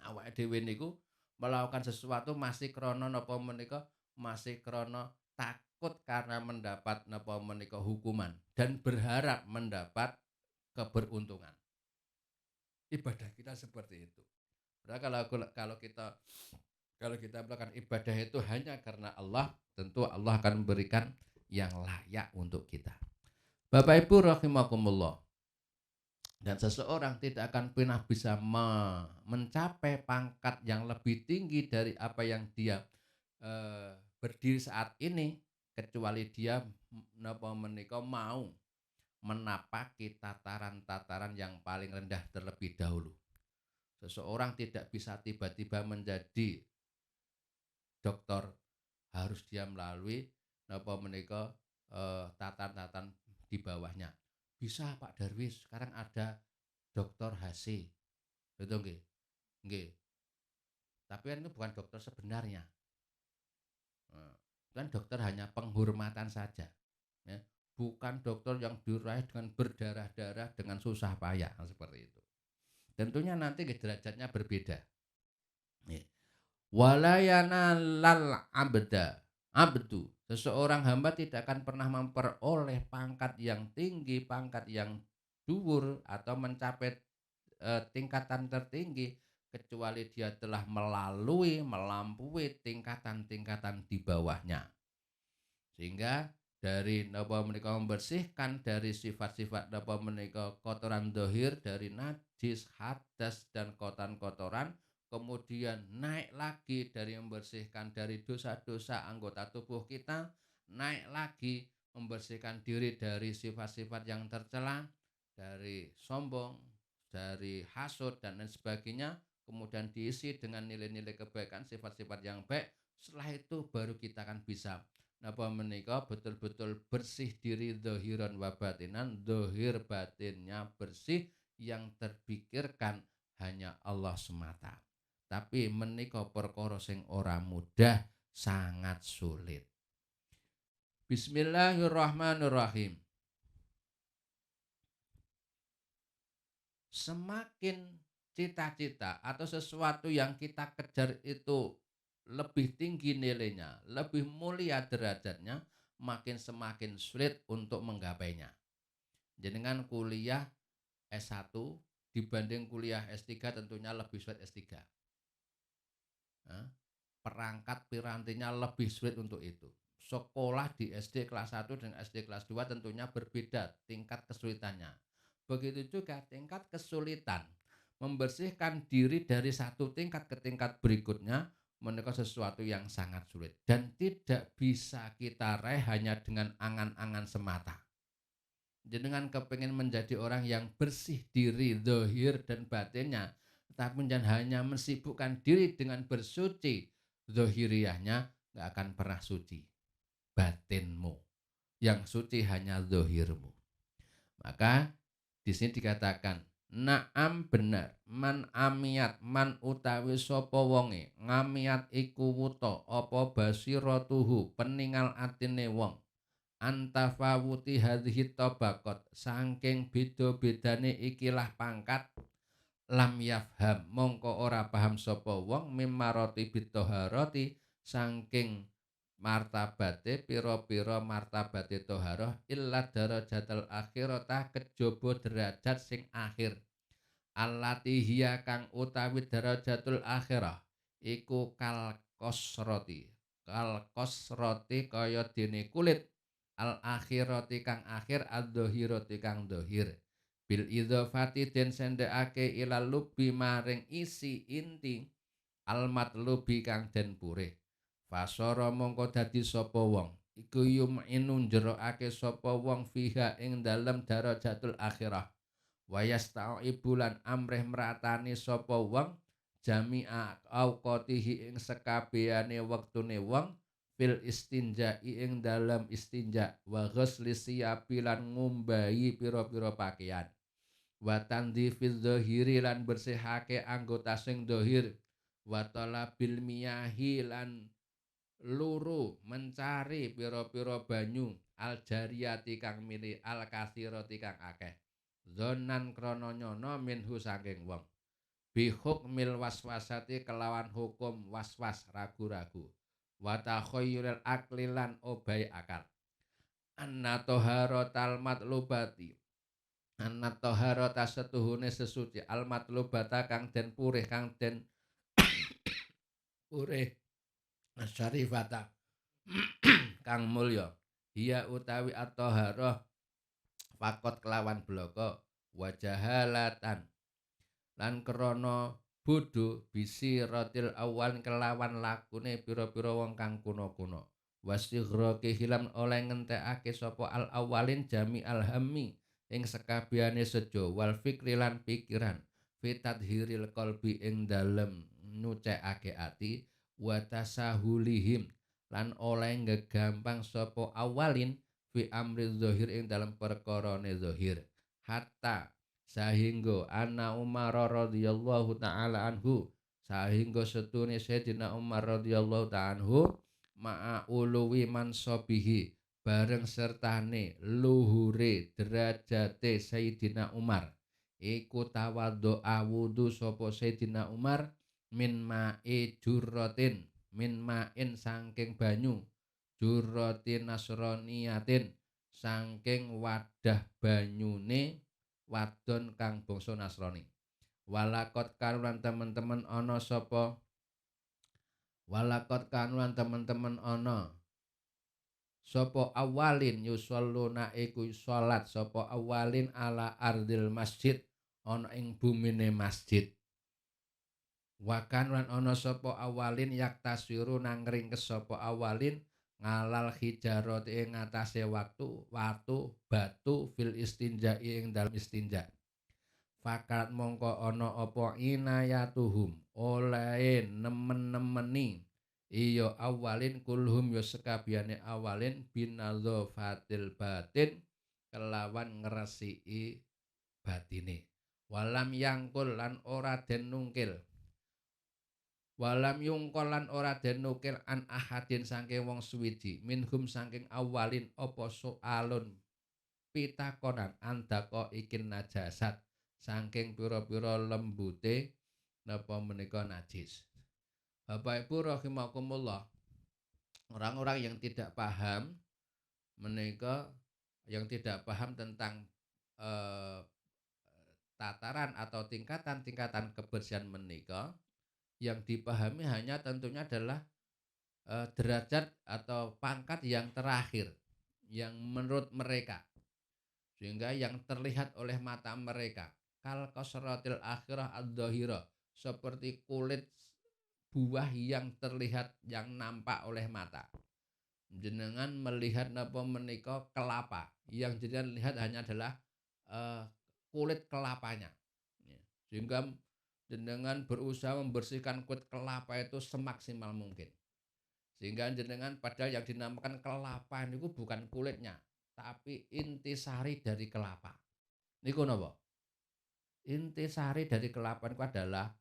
Awake dhewe niku melakukan sesuatu masih krono napa menika masih krono takut karena mendapat napa menika hukuman dan berharap mendapat keberuntungan. Ibadah kita seperti itu. Padahal kalau kita melakukan ibadah itu hanya karena Allah, tentu Allah akan memberikan yang layak untuk kita. Bapak Ibu rahimakumullah. Dan seseorang tidak akan pernah bisa mencapai pangkat yang lebih tinggi dari apa yang dia berdiri saat ini kecuali dia mau menapaki tataran-tataran yang paling rendah terlebih dahulu. Seseorang tidak bisa tiba-tiba menjadi dokter, harus dia melalui tataran-tataran di bawahnya. Bisa Pak Darwis, sekarang ada Dokter HC. Betul nggih? Nggih. Tapi kan itu bukan dokter sebenarnya. Kan dokter hanya penghormatan saja. ya. Bukan dokter yang diraih dengan berdarah-darah dengan susah payah seperti itu. Tentunya nanti derajatnya berbeda. Walayana lal abdu, seseorang hamba tidak akan pernah memperoleh pangkat yang tinggi, pangkat yang dhuwur atau mencapai tingkatan tertinggi kecuali dia telah melampaui tingkatan-tingkatan di bawahnya. Sehingga dari napa menika membersihkan dari sifat-sifat napa menika kotoran dohir, dari najis, hadas dan kotoran-kotoran, kemudian naik lagi dari membersihkan dari dosa-dosa anggota tubuh kita, naik lagi membersihkan diri dari sifat-sifat yang tercela, dari sombong, dari hasud dan lain sebagainya, kemudian diisi dengan nilai-nilai kebaikan, sifat-sifat yang baik. Setelah itu baru kita akan bisa napa menika betul-betul bersih diri dohiran wa batinan, dohir batinnya bersih, yang terpikirkan hanya Allah semata. Tapi menika perkara sing ora mudah, sangat sulit. Bismillahirrahmanirrahim. Semakin cita-cita atau sesuatu yang kita kejar itu lebih tinggi nilainya, lebih mulia derajatnya, semakin sulit untuk menggapainya. Jenengan kuliah S1 dibanding kuliah S3 tentunya lebih sulit S3. Perangkat pirantinya lebih sulit untuk itu. Sekolah di SD kelas 1 dan SD kelas 2 tentunya berbeda tingkat kesulitannya. Begitu juga tingkat kesulitan membersihkan diri dari satu tingkat ke tingkat berikutnya menika sesuatu yang sangat sulit dan tidak bisa kita raih hanya dengan angan-angan semata. Jenengan kepingin menjadi orang yang bersih diri, zahir dan batinnya, tapi jangan hanya mensibukkan diri dengan bersuci, zahiriyahnya nggak akan pernah suci. Batinmu yang suci hanya zahirmu. Maka di sini dikatakan, na'am benar, man amiat, man utawi sapa wonge, ngamiat iku wuta apa basiratuhu, peningal atine wong, antafawuti hadhihi tabaqat, saking beda-bedane ikilah pangkat, lam yafham mongko ora paham sapa wong mimmarati bitoharati, saking martabate pira-pira martabate toharoh, illa darajatul akhirata kejaba derajat sing akhir, allati hiya kang utawi darajatul akhirah iku kal kosroti kaya dene kulit, al akhirati kang akhir, adzahirati kang dohir, bil idzafati den sendekake ilal lubi maring isi inti, al matlubi kang den purih. Fasara mongko dadi sapa wong iku yum'inu njerokake sapa wong fiha ing dalem darajatul akhirah, wayastaibu lan amrih mratani sapa wong jami'a auqatihi ing sekabehane wektune wong, fil istinja ing dalam istinja, wa ghusli siyabi lan ngumbahi pira-pira pakaian, wa tandhifiz dzahiri lan bersihake anggota sing dzahir, wa talabil miyahi lan luru mencari pira-pira banyu, al jariyati kang mili, al katsirati kang akeh, zonan krana nyana minhu saking wong, bi hukmil waswasati kelawan hukum waswas ragu-ragu, wa takhayyuril akli lan obai akal, anna taharatal matlubati, anna taharata setuhune sesuci, al matlubata kang den purih, kang den purih syarifata kang mulya, hiya utawi at-taharah fakot kelawan bloko, wajahalatan lan krana bodho, bisi rotil awal kelawan lakune pira-pira wong kang kuno-kuno, wasighroke hilam oleh ngentekake sapa al awalin jami al hammi ing sekabehane sejo, wal fikri lan pikiran, fitadhiril qalbi ing dalem nyucekake ati, wa tasahulihim lan oleh ngegampang sapa awalin fi amri zahir ing dalam perkarane zahir, hatta sahingga anna Umar radhiyallahu taala anhu, sahingga setune Sayyidina Umar radhiyallahu taala anhu, ma'a uluwi mansabihi bareng sertane luhure derajate Sayyidina Umar iku tawadhu'a wudu sapa Sayyidina Umar min ma'in saking banyu jurratin nasroniyatin saking wadah banyune wadon kang bangsa Nasrani. Walakot kanulan teman-teman ana sapa walakot kanulan teman-teman ana sapa awalin yusalluna iku salat sapa awalin ala ardil masjid ana ing bumine masjid. Wakan lan ana sapa awalin yaktasiru nang ringkes sapa awalin ngalal hijarot ing ngatasé watu batu fil istinja ing dalem istinja. Fakat mongko ana apa inayatuhum oleh nemen-nemeni iya awalin kulhum ya sekabiyane awalin binadzafatil batin kelawan ngresiki batine. Walam yangkul lan ora den nungkil Walam yungkol lan ora den nukil an ahadin saking wong suwiji minhum saking awalin apa soalun pitakonan andako ikin najasat saking pira-pira lembute napa menika najis. Bapak Ibu rahimakumullah, orang-orang yang tidak paham menika yang tidak paham tentang tataran atau tingkatan-tingkatan kebersihan menika yang dipahami hanya tentunya adalah derajat atau pangkat yang terakhir yang menurut mereka, sehingga yang terlihat oleh mata mereka kal kasratil akhirah ad-dhahira seperti kulit buah yang terlihat yang nampak oleh mata. Jenengan melihat napa menika kelapa, yang jenengan lihat hanya adalah kulit kelapanya, sehingga jenengan berusaha membersihkan kulit kelapa itu semaksimal mungkin. Sehingga jenengan padahal yang dinamakan kelapa itu bukan kulitnya, tapi intisari dari kelapa. Niku napa? Intisari dari kelapa itu adalah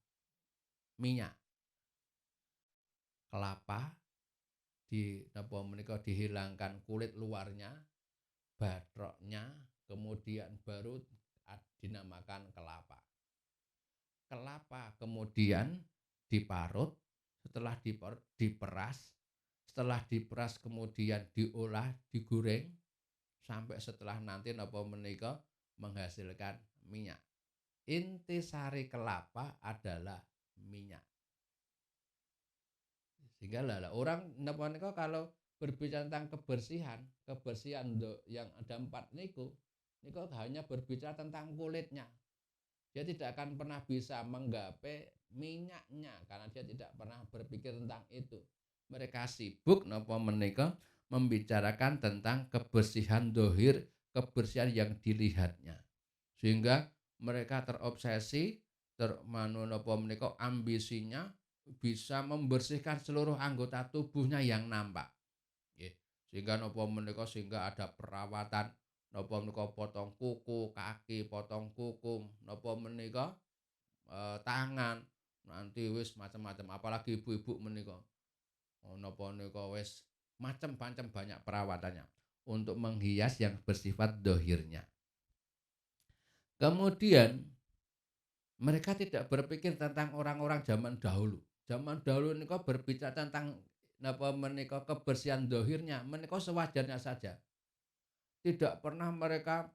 minyak. Kelapa napa menika dihilangkan kulit luarnya, batroknya, kemudian baru dinamakan kelapa. Kelapa kemudian diparut, setelah diperas, setelah diperas kemudian diolah, digoreng sampai setelah nanti napa menika menghasilkan minyak. Intisari kelapa adalah minyak. Sehingga orang napa menika kalau berbicara tentang kebersihan yang ada 4 niku hanya berbicara tentang kulitnya. Dia tidak akan pernah bisa menggapai minyaknya karena dia tidak pernah berpikir tentang itu. Mereka sibuk napa menika membicarakan tentang kebersihan dohir, kebersihan yang dilihatnya. Sehingga mereka terobsesi napa menika ambisinya bisa membersihkan seluruh anggota tubuhnya yang nampak. Sehingga napa menika sehingga ada perawatan napa menika potong kuku, kaki, potong kuku, napa menika tangan, nanti wis macam-macam, apalagi ibu-ibu menika. Napa menika wis macam-macam banyak perawatannya untuk menghias yang bersifat dohirnya. Kemudian mereka tidak berpikir tentang orang-orang zaman dahulu. Zaman dahulu menika berbicara tentang napa menika kebersihan dohirnya, menika sewajarnya saja. Tidak pernah mereka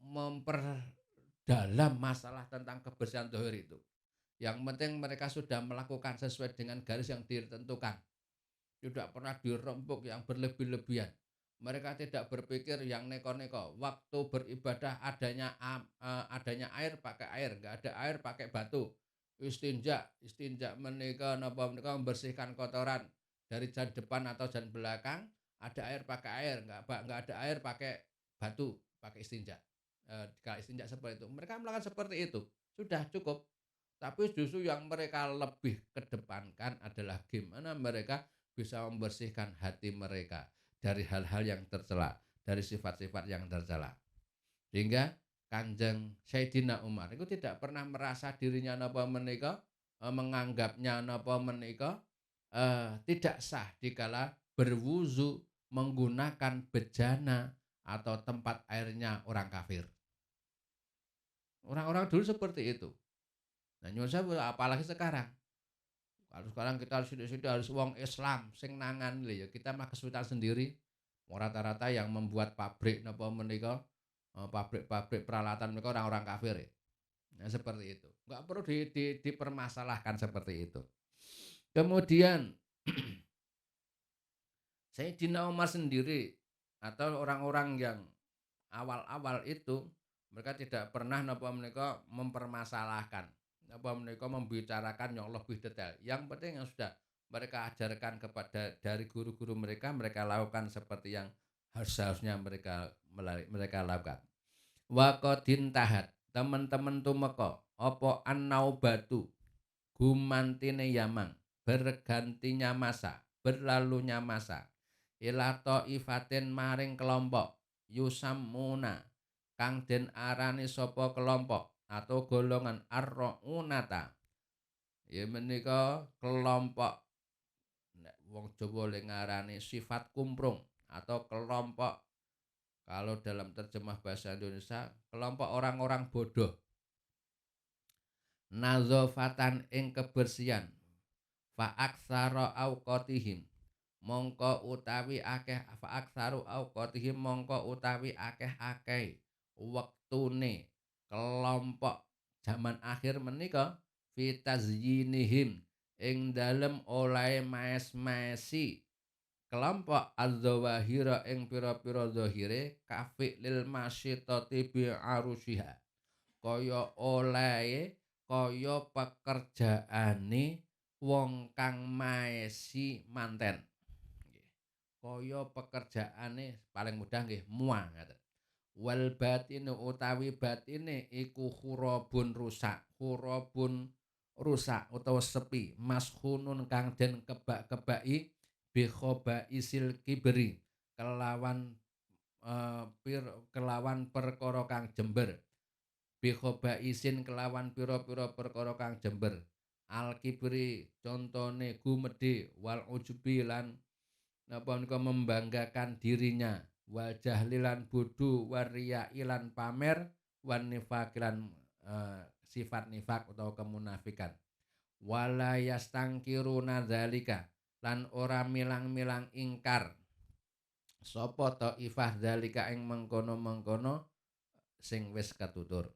memperdalam masalah tentang kebersihan dohir itu. Yang penting mereka sudah melakukan sesuai dengan garis yang ditentukan. Tidak pernah dirempuk yang berlebih-lebihan. Mereka tidak berpikir yang neko-neko. Waktu beribadah adanya air pakai air, enggak ada air pakai batu. Istinja menika napa menika membersihkan kotoran dari jan depan atau jan belakang. Ada air pakai air, enggak ada air pakai batu, pakai istinja. Kalau istinja seperti itu, mereka melakukan seperti itu, sudah cukup. Tapi justru yang mereka lebih kedepankan adalah gimana mereka bisa membersihkan hati mereka dari hal-hal yang tercela, dari sifat-sifat yang tercela. Sehingga Kanjeng Sayyidina Umar itu tidak pernah merasa dirinya napa menika menganggapnya napa menika tidak sah dikala berwuzu menggunakan bejana atau tempat airnya orang kafir. Orang-orang dulu seperti itu. Nah, nyuwun sewu apalagi sekarang. Kalau sekarang kita harus sithik-sithik harus wong Islam sing nangan lho ya, kita mah kesulitan sendiri. Rata-rata yang membuat pabrik napa menika, pabrik-pabrik peralatan mereka orang-orang kafir ya. Nah, seperti itu. Enggak perlu dipermasalahkan seperti itu. Kemudian Sayyidina Umar sendiri atau orang-orang yang awal-awal itu mereka tidak pernah napa menika mempermasalahkan, napa menika membicarakan yang lebih detail. Yang penting yang sudah mereka ajarkan kepada dari guru-guru mereka, mereka lakukan seperti yang seharusnya mereka lakukan. Wa qadin tahat, teman-teman tumeka apa annaubatu gumantine yamang, bergantinya masa, berlalunya masa. Ila ifatin maring kelompok yusammuna kang den arani sapa kelompok atau golongan arraunata. Ya menika kelompok nek wong Jawa le ngarani sifat kumprung atau kelompok, kalau dalam terjemah bahasa Indonesia kelompok orang-orang bodoh. Nazofatan ing kebersihan fa aksara auqatihim mongko utawi akeh fa aksaru auqatihim mongko utawi akeh-akeh wektune kelompok zaman akhir menika fitazyinihim ing dalem oleh maes-maesi kelompok az-zawahira ing pira-pira zahire kafi lil masyitati bi arusiha kaya olehe kaya pekerjaane wong kang maesi manten. Kaya pekerjaane paling mudah nggih muah ngaten. Wal batinu utawi batine iku khurabun rusak utawa sepi mashunun kang den kebak-kebaki bi khobaisil kibri kelawan kelawan perkara kang jember bi khobaisin kelawan pira-pira perkara kang jember al kibri contone gumedhe wal ujubi lan napa menika membanggakan dirinya wal jahlilan bodho waria ilan pamer wan nifakilan sifat nifak utawa kemunafikan wala yastangkiruna dzalika lan ora milang-milang ingkar sapa taifah dzalika ing mengkono-mengkono sing wis katutur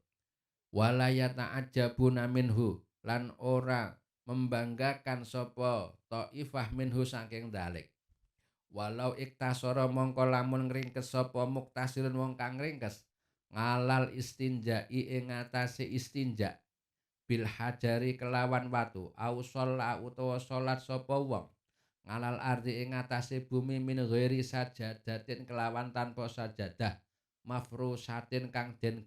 wala yata'ajjabuna minhu lan ora membanggakan sapa taifah minhu saking dzalik. Walau iktasara mongko lamun ngringkes sapa muktasirun wong kang ngringkes ngalal istinjai ing ngatasé istinja bil hajari kelawan watu au sholla utawa salat sapa wong ngalal ardi ing ngatasé bumi min ghairi sajadatin kelawan tanpa sajadah mafrusatin kang den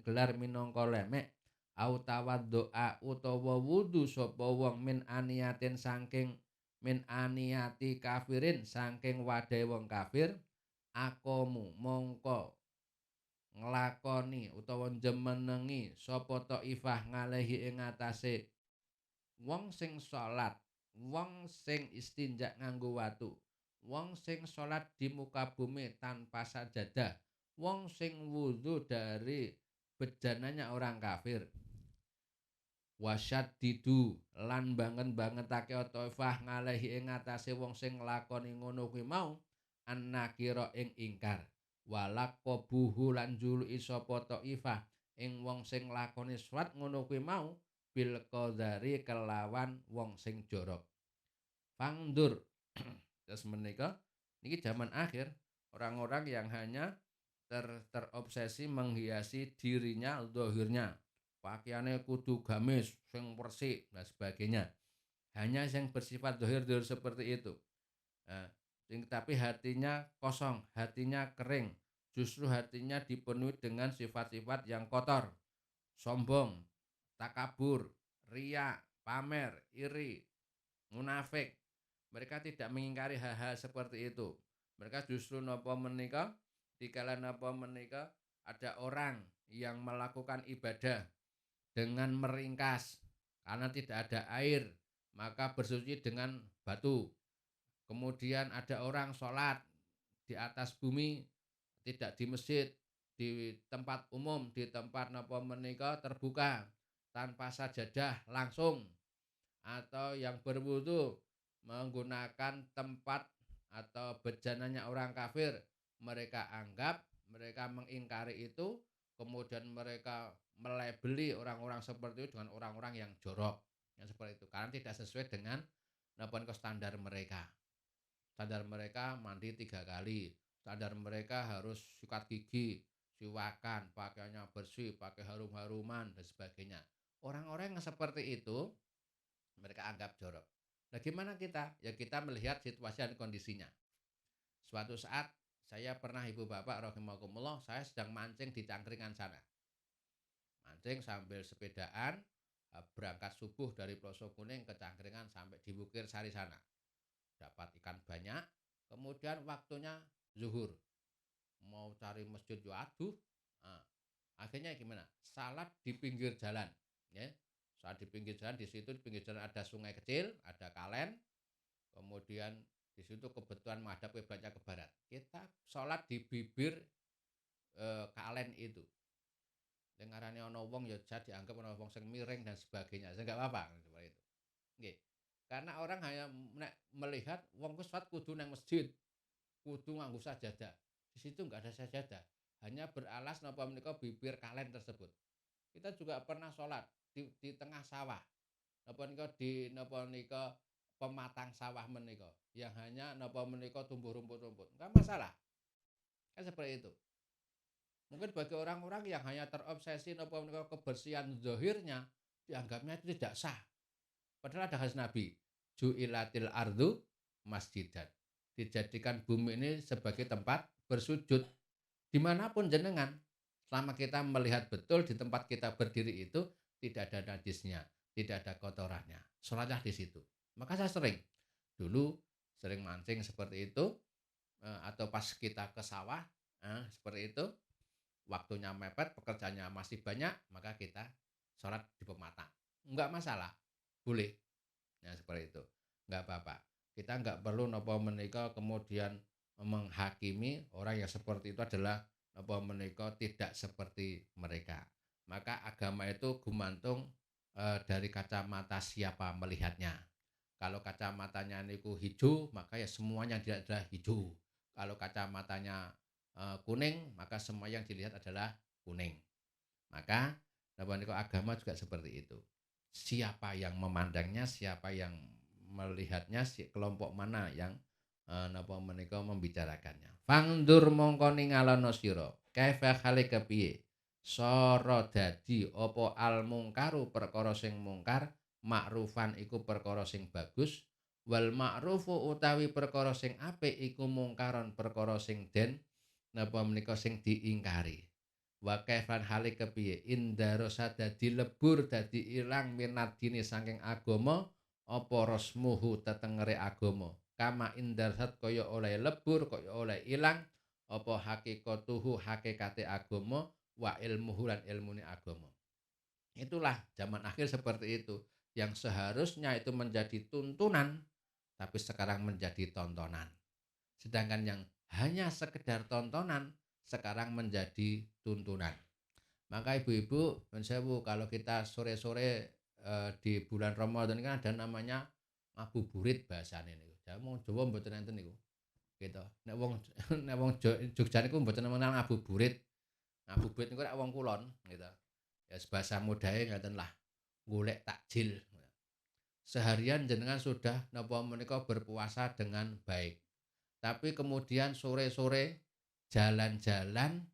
gelar minangka lemek au tawaddoa utawa wudu sapa wong min aniyatin saking min aniyati kafirin saking wadahe wong kafir akomu mongko nglakoni utawa jemenengi sapa taifah ngalehi ing atase wong sing salat, wong sing istinja nganggo watu, wong sing salat di muka bumi tanpa sajadah, wong sing wudu dari bejananya orang kafir. Wasyaddidu lan banget-bangetake taifah ngalehi ing atase wong sing nglakoni ngono kuwi mau annakira ing ingkar walaqabuhu lan juluki sapa taifah ing wong sing nglakoni swat ngono kuwi mau bil qadari kelawan wong sing jorok pangdur. Terus menika niki zaman akhir orang-orang yang hanya terobsesi menghiasi dirinya zahirnya pakaiannya kudu gamis, sing persik dan sebagainya. Hanya yang bersifat zahir seperti itu. Nah, tapi hatinya kosong, hatinya kering. Justru hatinya dipenuhi dengan sifat-sifat yang kotor, sombong, takabur, riya, pamer, iri, munafik. Mereka tidak mengingkari hal-hal seperti itu. Mereka justru napa menika, dikala napa menika ada orang yang melakukan ibadah dengan meringkas karena tidak ada air maka bersuci dengan batu Kemudian ada orang sholat di atas bumi, tidak di masjid, di tempat umum, di tempat napa menika terbuka, tanpa sajadah langsung, atau yang berwudu menggunakan tempat atau bejananya orang kafir, mereka anggap, mereka mengingkari itu, kemudian mereka melabeli orang-orang seperti itu dengan orang-orang yang jorok, yang seperti itu, karena tidak sesuai dengan standar mereka. Standar mereka mandi 3 kali, standar mereka harus sikat gigi, siwakan, pakaiannya bersih, pakai harum-haruman dan sebagainya. Orang-orang yang seperti itu mereka anggap jorok. Nah, gimana kita? Ya kita melihat situasi dan kondisinya. Suatu saat saya pernah ibu bapak rahimakumullah, saya sedang mancing di Cangkringan sana. Mancing sambil sepedaan, berangkat subuh dari Ploso Kuning ke Cangkringan sampai di Bukir Sari sana. Dapat ikan banyak, kemudian waktunya zuhur. Mau cari masjid yo aduh. Nah, akhirnya gimana? Salat di pinggir jalan, ya. Saat di pinggir jalan, di situ di pinggir jalan ada sungai kecil, ada kalen. Kemudian di situ kebetulan menghadap kiblatnya ke barat. Kita sholat di bibir kalen itu. Dengarannya ono wong ya dianggap ono wong sing miring dan sebagainya. Enggak apa-apa seperti itu. Nggih. Karena orang hanya melihat wong ku sholat kudu nang masjid, kudu nganggo sajadah. Di situ enggak ada sajadah, hanya beralas napa menika bibir kalen tersebut. Kita juga pernah sholat di tengah sawah. Napa menika pematang sawah menika yang hanya napa menika tumbuh rumput-rumput. Enggak masalah. Kan seperti itu. Mungkin bagi orang-orang yang hanya terobsesi napa menika kebersihan zahirnya, dianggapnya itu tidak sah. Padahal ada hadis Nabi, ju'ilatil ardu masjidan. Dijadikan bumi ini sebagai tempat bersujud. Dimanapun jenengan, selama kita melihat betul di tempat kita berdiri itu tidak ada najisnya, tidak ada kotorannya. Sholatlah di situ. Maka saya dulu sering mancing seperti itu, atau pas kita ke sawah, seperti itu, waktunya mepet, pekerjaannya masih banyak, maka kita sholat di pematang. Enggak masalah, boleh. Ya seperti itu, enggak apa-apa. Kita enggak perlu napa menika kemudian menghakimi orang yang seperti itu adalah napa menika tidak seperti mereka. Maka agama itu gumantung dari kacamata siapa melihatnya. Kalau kacamatanya niku hijau, maka ya semuanya tidak adalah hijau. Kalau kacamatanya kuning, maka semua yang dilihat adalah kuning. Maka napa niku agama juga seperti itu. Siapa yang memandangnya, siapa yang melihatnya, kelompok mana yang napa menika membicarakannya. Fangdur mongko ningalana sira, kaifa khalika piye? Sara dadi apa al mungkaru perkara sing mungkar, makrufan iku perkara sing bagus, wal makrufu utawi perkara sing apik iku mungkaron perkara sing den napa menika sing diingkari. Wa kaifan hale kepiye indaro dadi lebur dadi ilang minat dini saking agama apa rasmuhu tetengere agama kama indarsat kaya oleh lebur kaya oleh ilang apa hakikatuhu hakikate agama wa ilmuhu lan ilmune agama. Itulah zaman akhir seperti itu yang seharusnya itu menjadi tuntunan tapi sekarang menjadi tontonan. Sedangkan yang hanya sekedar tontonan sekarang menjadi tuntunan. Maka ibu-ibu, mensewu kalau kita sore-sore di bulan Ramadan kan ada namanya ngabuburit bahasane niku. Jamu Jawa mboten enten niku. Gitu. Nek wong nek wong Jogja niku mboten mengenal ngabuburit. Ngabuburit niku nek wong kulon gitu. Ya bahasa mudahe ngaten lah. Golek takjil. Seharian jenengan sudah napa menika berpuasa dengan baik. Tapi kemudian sore-sore jalan-jalan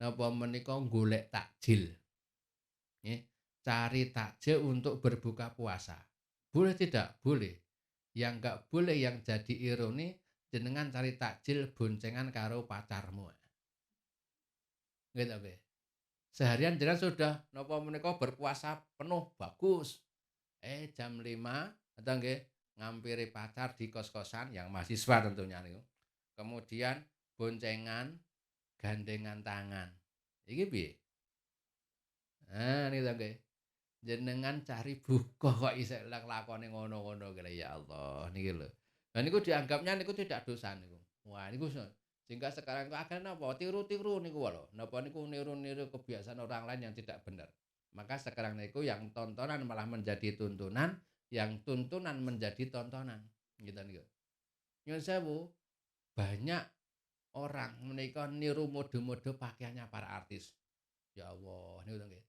napa menika golek takjil. Nggih, cari takjil untuk berbuka puasa. Boleh tidak? Boleh. Yang enggak boleh yang jadi ironi jenengan cari takjil boncengan karo pacarmu. Nggih ta, Be? Seharian jenengan sudah napa menika berpuasa penuh bagus. Jam 5 atau nggih ngampiri pacar di kos-kosan yang mahasiswa tentunya niku. Kemudian boncengan, gandengan tangan. Iki piye? Niku to nggih. Jenengan cari buka kok isih lakone ngono-ngono kira ya Allah niki lho. Dan niku dianggapnya niku tidak dosa niku. Wah niku sehingga sekarang itu akhirnya apa? Tiru-tiru niku lho. Napa niku niru-niru kebiasaan orang lain yang tidak benar. Maka sekarang niku yang tontonan malah menjadi tuntunan, yang tuntunan menjadi tontonan. Gitu niku. Nyun sewu, banyak orang menika niru mode-mode pakaiannya para artis. Ya Allah, niku nggih.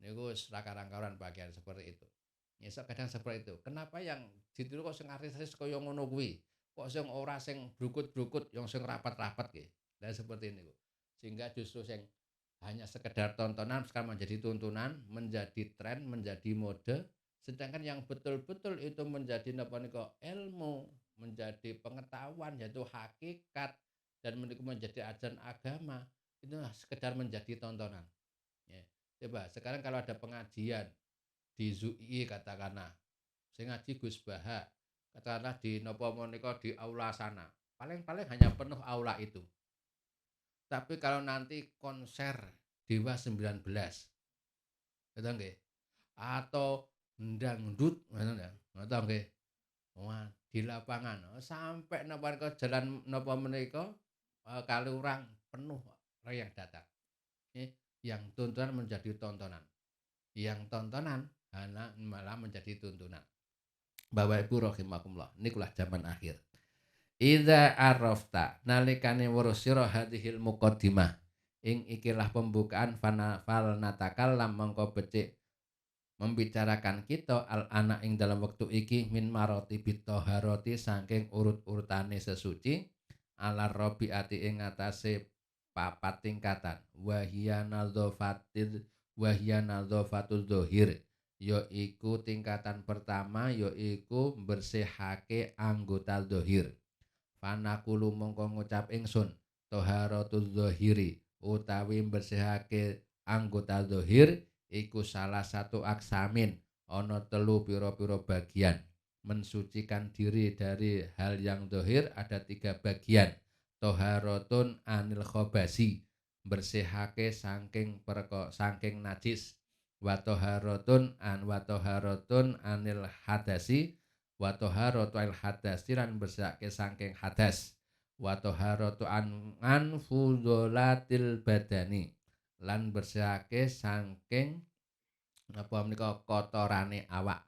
Niku wis karan-karan pakaian seperti itu. Nyesek kadang seperti itu. Kenapa yang ditiru kok sing artis-artis kaya ngono kuwi? Kok sing ora sing brukut-brukut, yang sing rapat-rapat nggih. Lah seperti niku. Sehingga justru sing hanya sekedar tontonan sekarang menjadi tuntunan, menjadi tren, menjadi mode, sedangkan yang betul-betul itu menjadi napa nika ilmu, menjadi pengetahuan yaitu hakikat dan menika menjadi ajaran agama, itu sekedar menjadi tontonan. Ya. Coba sekarang kalau ada pengajian di ZUI katakanlah, saya ngaji Gus Baha, katakanlah di nopo menika di aula sana, paling-paling hanya penuh aula itu. Tapi kalau nanti konser Dewa 19, betul nggih? Atau dangdut, ngono ya, betul nggih? Wah, di lapangan sampai napa jalan napa menika Kaliurang penuh yang datang. Yang tontonan menjadi tontonan. Yang tontonan malah menjadi tuntunan. Bapak Ibu rahimakumullah, nikulah zaman akhir. Idza arafta nalikane weruh sira hadhil muqaddimah ing ikilah pembukaan fal natakallam mongko becik membicarakan kita al anak ing dalam waktu iki min maroti bitoharoti saking urut-urutane sesuci ala rabiati ing atase papat tingkatan wahya nadzafatul dzahir yaiku tingkatan pertama yaiku bersihake anggota dzahir. Fanaqulu mongko ngucap ingsun taharatul dzahiri utawi bersihake anggota dzahir iku salah satu aksamin ana telu pira-pira bagian. Mensucikan diri dari hal yang dzahir ada 3 bagian. Taharatun anil khabasi bersihake saking najis. Wa taharatun anil hadasi wa taharatu al hadasi lan bersihake saking hadas wa taharatu an fudulatil badani lan bersihake saking apa menika kotorane awak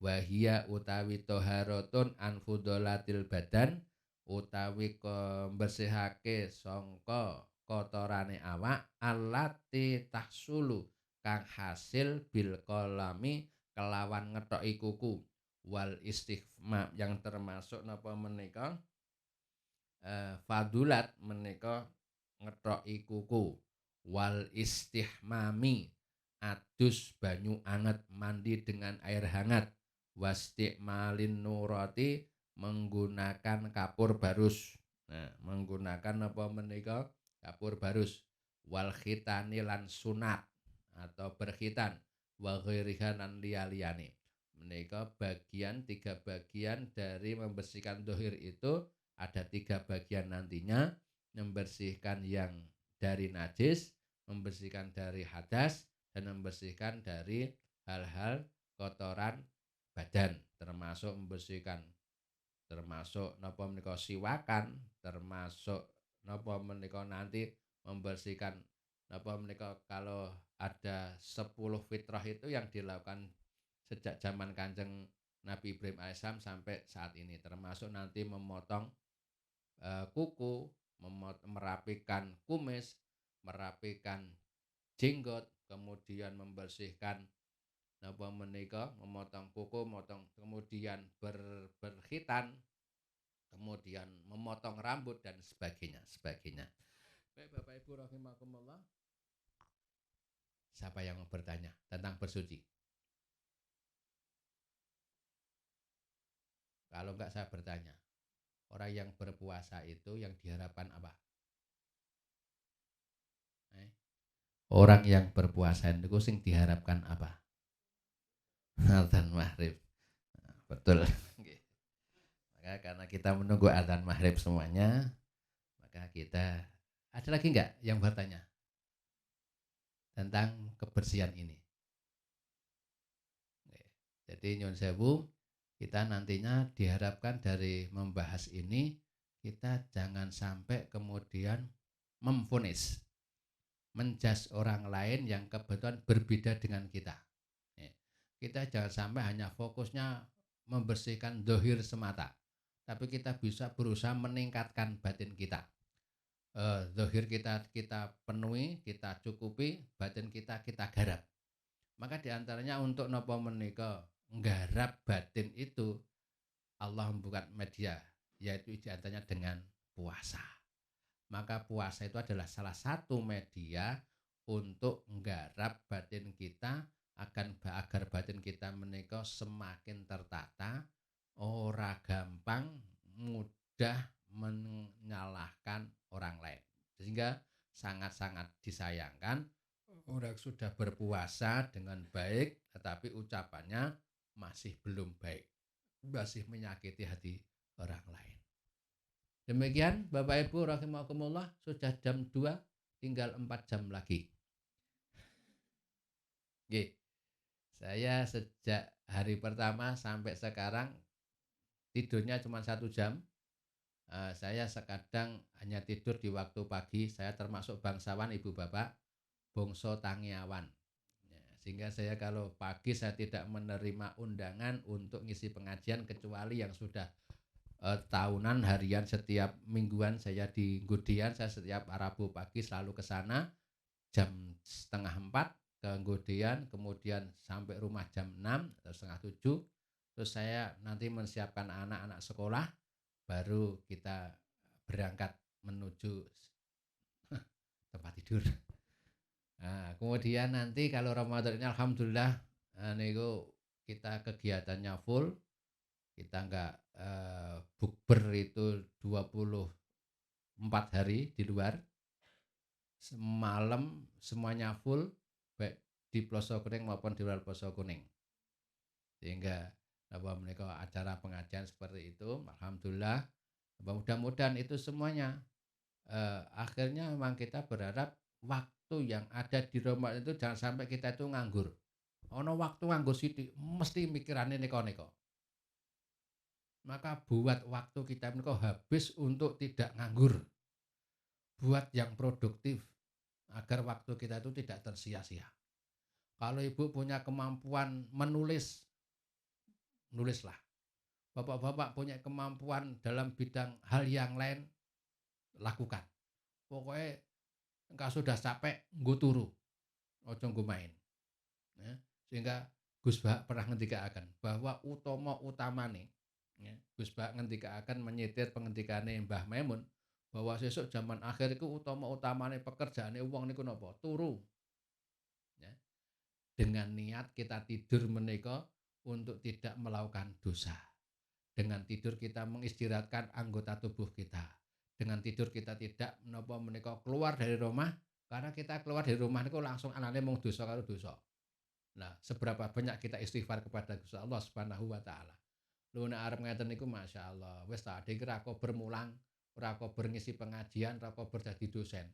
wa hiya utawi taharatun an fudulatil badan utawi bersihake sangka kotorane awak allati tahsulu kang hasil bil qalami kelawan ngethoki kuku wal istighma yang termasuk napa menika fadulat menika ngethoki kuku wal istihmami adus banyu anget mandi dengan air hangat wastikmalin nurati menggunakan kapur barus. Nah, menggunakan apa menika kapur barus wal khitani lan sunat atau berkhitan wa ghairihan lan liya-liyane. Menika bagian 3 bagian dari membersihkan zahir itu ada 3 bagian nantinya, membersihkan yang dari najis, membersihkan dari hadas dan membersihkan dari hal-hal kotoran badan, termasuk membersihkan termasuk napa menika siwakan, termasuk napa menika nanti membersihkan napa menika kalau ada 10 fitrah itu yang dilakukan sejak zaman Kanjeng Nabi Ibrahim alaihissalam sampai saat ini, termasuk nanti memotong kuku, merapikan kumis, merapikan jenggot, kemudian membersihkan napa menika memotong kuku, kemudian berkhitan, kemudian memotong rambut dan sebagainya. Baik Bapak Ibu rahimakumullah. Siapa yang mau bertanya tentang bersuci? Kalau enggak saya bertanya. Orang yang berpuasa itu yang diharapkan apa? Orang yang berpuasa itu sing diharapkan apa? Adzan maghrib. Betul. Maka karena kita menunggu adzan maghrib semuanya, maka kita ada lagi enggak yang bertanya tentang kebersihan ini? Jadi nyun sewu, Kita nantinya diharapkan dari membahas ini, kita jangan sampai kemudian memvonis, menjudge orang lain yang kebetulan berbeda dengan kita. Kita jangan sampai hanya fokusnya membersihkan dohir semata, tapi kita bisa berusaha meningkatkan batin kita. Dohir kita penuhi, kita cukupi, batin kita garap. Maka diantaranya untuk nopo menika nggarap batin itu Allah membuka media, yaitu diantaranya dengan puasa. Maka puasa itu adalah salah satu media untuk nggarap batin kita agar batin kita menika semakin tertata, ora gampang mudah menyalahkan orang lain. Sehingga sangat-sangat disayangkan orang sudah berpuasa dengan baik tetapi ucapannya masih belum baik, masih menyakiti hati orang lain. Demikian Bapak Ibu rahimakumullah, sudah jam 2, tinggal 4 jam lagi. Oke. Saya sejak hari pertama sampai sekarang tidurnya cuma 1 jam. Saya sekadang hanya tidur di waktu pagi. Saya termasuk bangsawan ibu bapak, bangsa Tangiawan. Sehingga saya kalau pagi saya tidak menerima undangan untuk ngisi pengajian kecuali yang sudah tahunan, harian, setiap mingguan saya di Gudian. Saya setiap Rabu pagi selalu ke sana jam 3:30 ke Gudian, kemudian sampai rumah jam 6 atau setengah 7. Terus saya nanti menyiapkan anak-anak sekolah, baru kita berangkat menuju tempat tidur. Nah, kemudian nanti kalau Ramadan ini alhamdulillah niku kita kegiatannya full. Kita enggak bukber itu 24 hari di luar. Semalam semuanya full, baik di Ploso Kuning maupun di luar Ploso Kuning. Sehingga menika acara pengajian seperti itu, alhamdulillah. Mudah-mudahan itu semuanya akhirnya memang kita berharap waktu yang ada di Ramadan itu jangan sampai kita itu nganggur. Ono waktu nganggur sithik mesti mikirane neka-neka. Maka buat waktu kita menika habis untuk tidak nganggur. Buat yang produktif agar waktu kita itu tidak tersia-sia. Kalau ibu punya kemampuan menulis, nulislah. Bapak-bapak punya kemampuan dalam bidang hal yang lain, lakukan. Pokoknya engkau sudah capek, nggo turu, ojo nggo main. Ya, sehingga Gus Bah pernah ngendikaken bahwa utamane ya, Gus Bah ngendikaken menyitir pengendikane Mbah Maimun bahwa sesuk zaman akhir itu utamane pekerjaane wong niku napa? Turu. Ya. Dengan niat kita tidur menika untuk tidak melakukan dosa. Dengan tidur kita mengistirahatkan anggota tubuh kita. Dengan tidur kita tidak menapa menika keluar dari rumah, karena kita keluar dari rumah niku langsung anane mung dosa karo dosa. Nah, seberapa banyak kita istighfar kepada Gusti Allah Subhanahu wa taala. Lho nek arep ngeten niku masyaallah, wis tak iki ra kober mulang, ora kober ngisi pengajian, ora kober dadi dosen.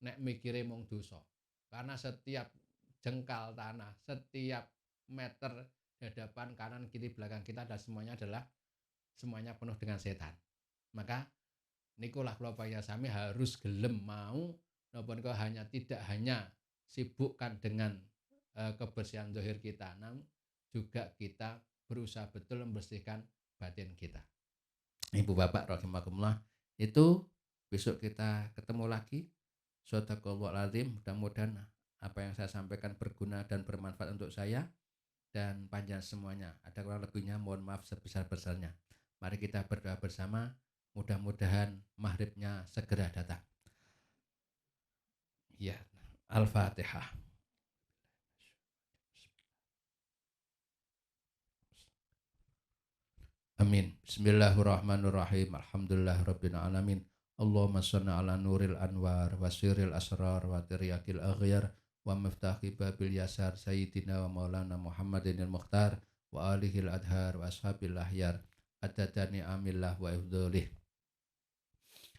Nek mikire mung dosa. Karena setiap jengkal tanah, setiap meter di hadapan kanan kiri belakang kita dan semuanya penuh dengan setan. Maka nikulah kula sami harus gelem mau napa nika tidak hanya sibukkan dengan kebersihan zahir kita, namun juga kita berusaha betul membersihkan batin kita. Ibu bapak rahimakumullah, itu besok kita ketemu lagi. Shadaqallahul azim. Mudah-mudahan apa yang saya sampaikan berguna dan bermanfaat untuk saya dan panjang semuanya. Ada kurang lebihnya mohon maaf sebesar-besarnya. Mari kita berdoa bersama, mudah-mudahan maghribnya segera datang. Ya, Al-Fatihah. Amin. Bismillahirrahmanirrahim. Alhamdulillahirabbil alamin. Allahumma shalli ala nuril anwar wa sirril asrar wa tiryakil aghyar wa miftahi babil yasar sayyidina wa maulana Muhammadin al-Mukhtar wa alihil adhar wa ashabil ahyar adadani amillah wa ifdolih.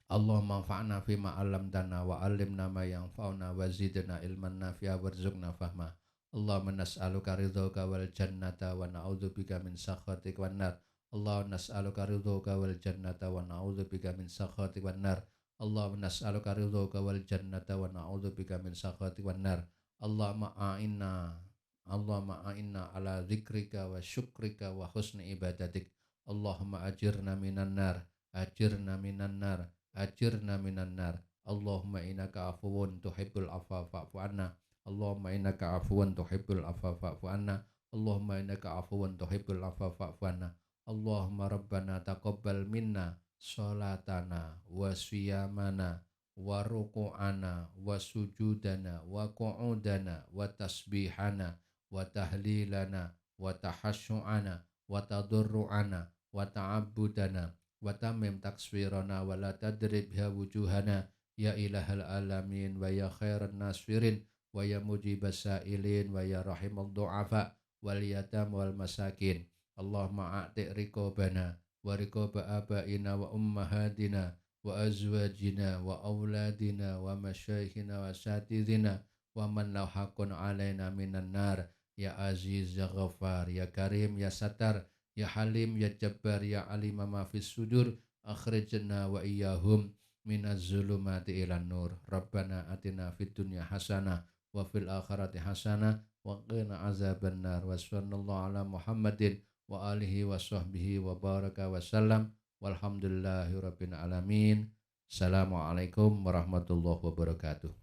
Allahumma anfa'na fima 'allamtana wa 'allimna ma yanfa'una wa zidna ilman nafi'a warzuqna fahma. Allahumma nas'aluka ridhoka wal jannata wa na'udzubika min sakhatik wan nar. Allahumma nas'aluka ridhoka wal jannata wa na'udzubika min sakhatik wan nar. Allahumma nas'aluka ridhoka wal jannata wa na'udzubika min sakhatik wan nar. Allahumma a'inna Allahumma a'inna ala dzikrika wa syukrika wa husni ibadatik. Allahumma ajirna minan nar, ajirna minan nar, ajirna minan nar. Allahumma innaka afuwun tuhibbul afwa fa'fu anna. Allahumma innaka afuwan tuhibbul afwa fa'fu anna. Allahumma innaka afuwan tuhibbul afwa fa'fu anna. Allahumma rabbana taqabbal minna salatana wa siyamana wa ruku'ana wa sujudana wa qu'udana wa tasbihana wa tahlilana wa tahassu'ana wa tadurru'ana wa ta'abbudana wa tamim taksfirana wa la tadrib biha wujuhana ya ilahal alamin wa ya khairan nasirin wa ya mujibas sa'ilin wa ya rahimal du'afa wal yatam wal masakin. Allahumma a'ti' riqabana wa riqaba abaina wa ummahatina wa azwajina wa auladina wa masyayikhina wa satidina wa man lahu haqqun alaina minan nar ya aziz ya ghafar ya karim ya satar ya halim ya jabbar ya alima ma fis sudur akhrijna wa iyyahum minaz zulumati ilan nur. Rabbana atina fid dunya hasanah wa fil akhirati hasanah wa qina azabannar. Wa sallallahu ala Muhammadin wa alihi wa sahbihi wa baraka wa sallam. Walhamdulillahi rabbil alamin. Assalamualaikum warahmatullahi wabarakatuh.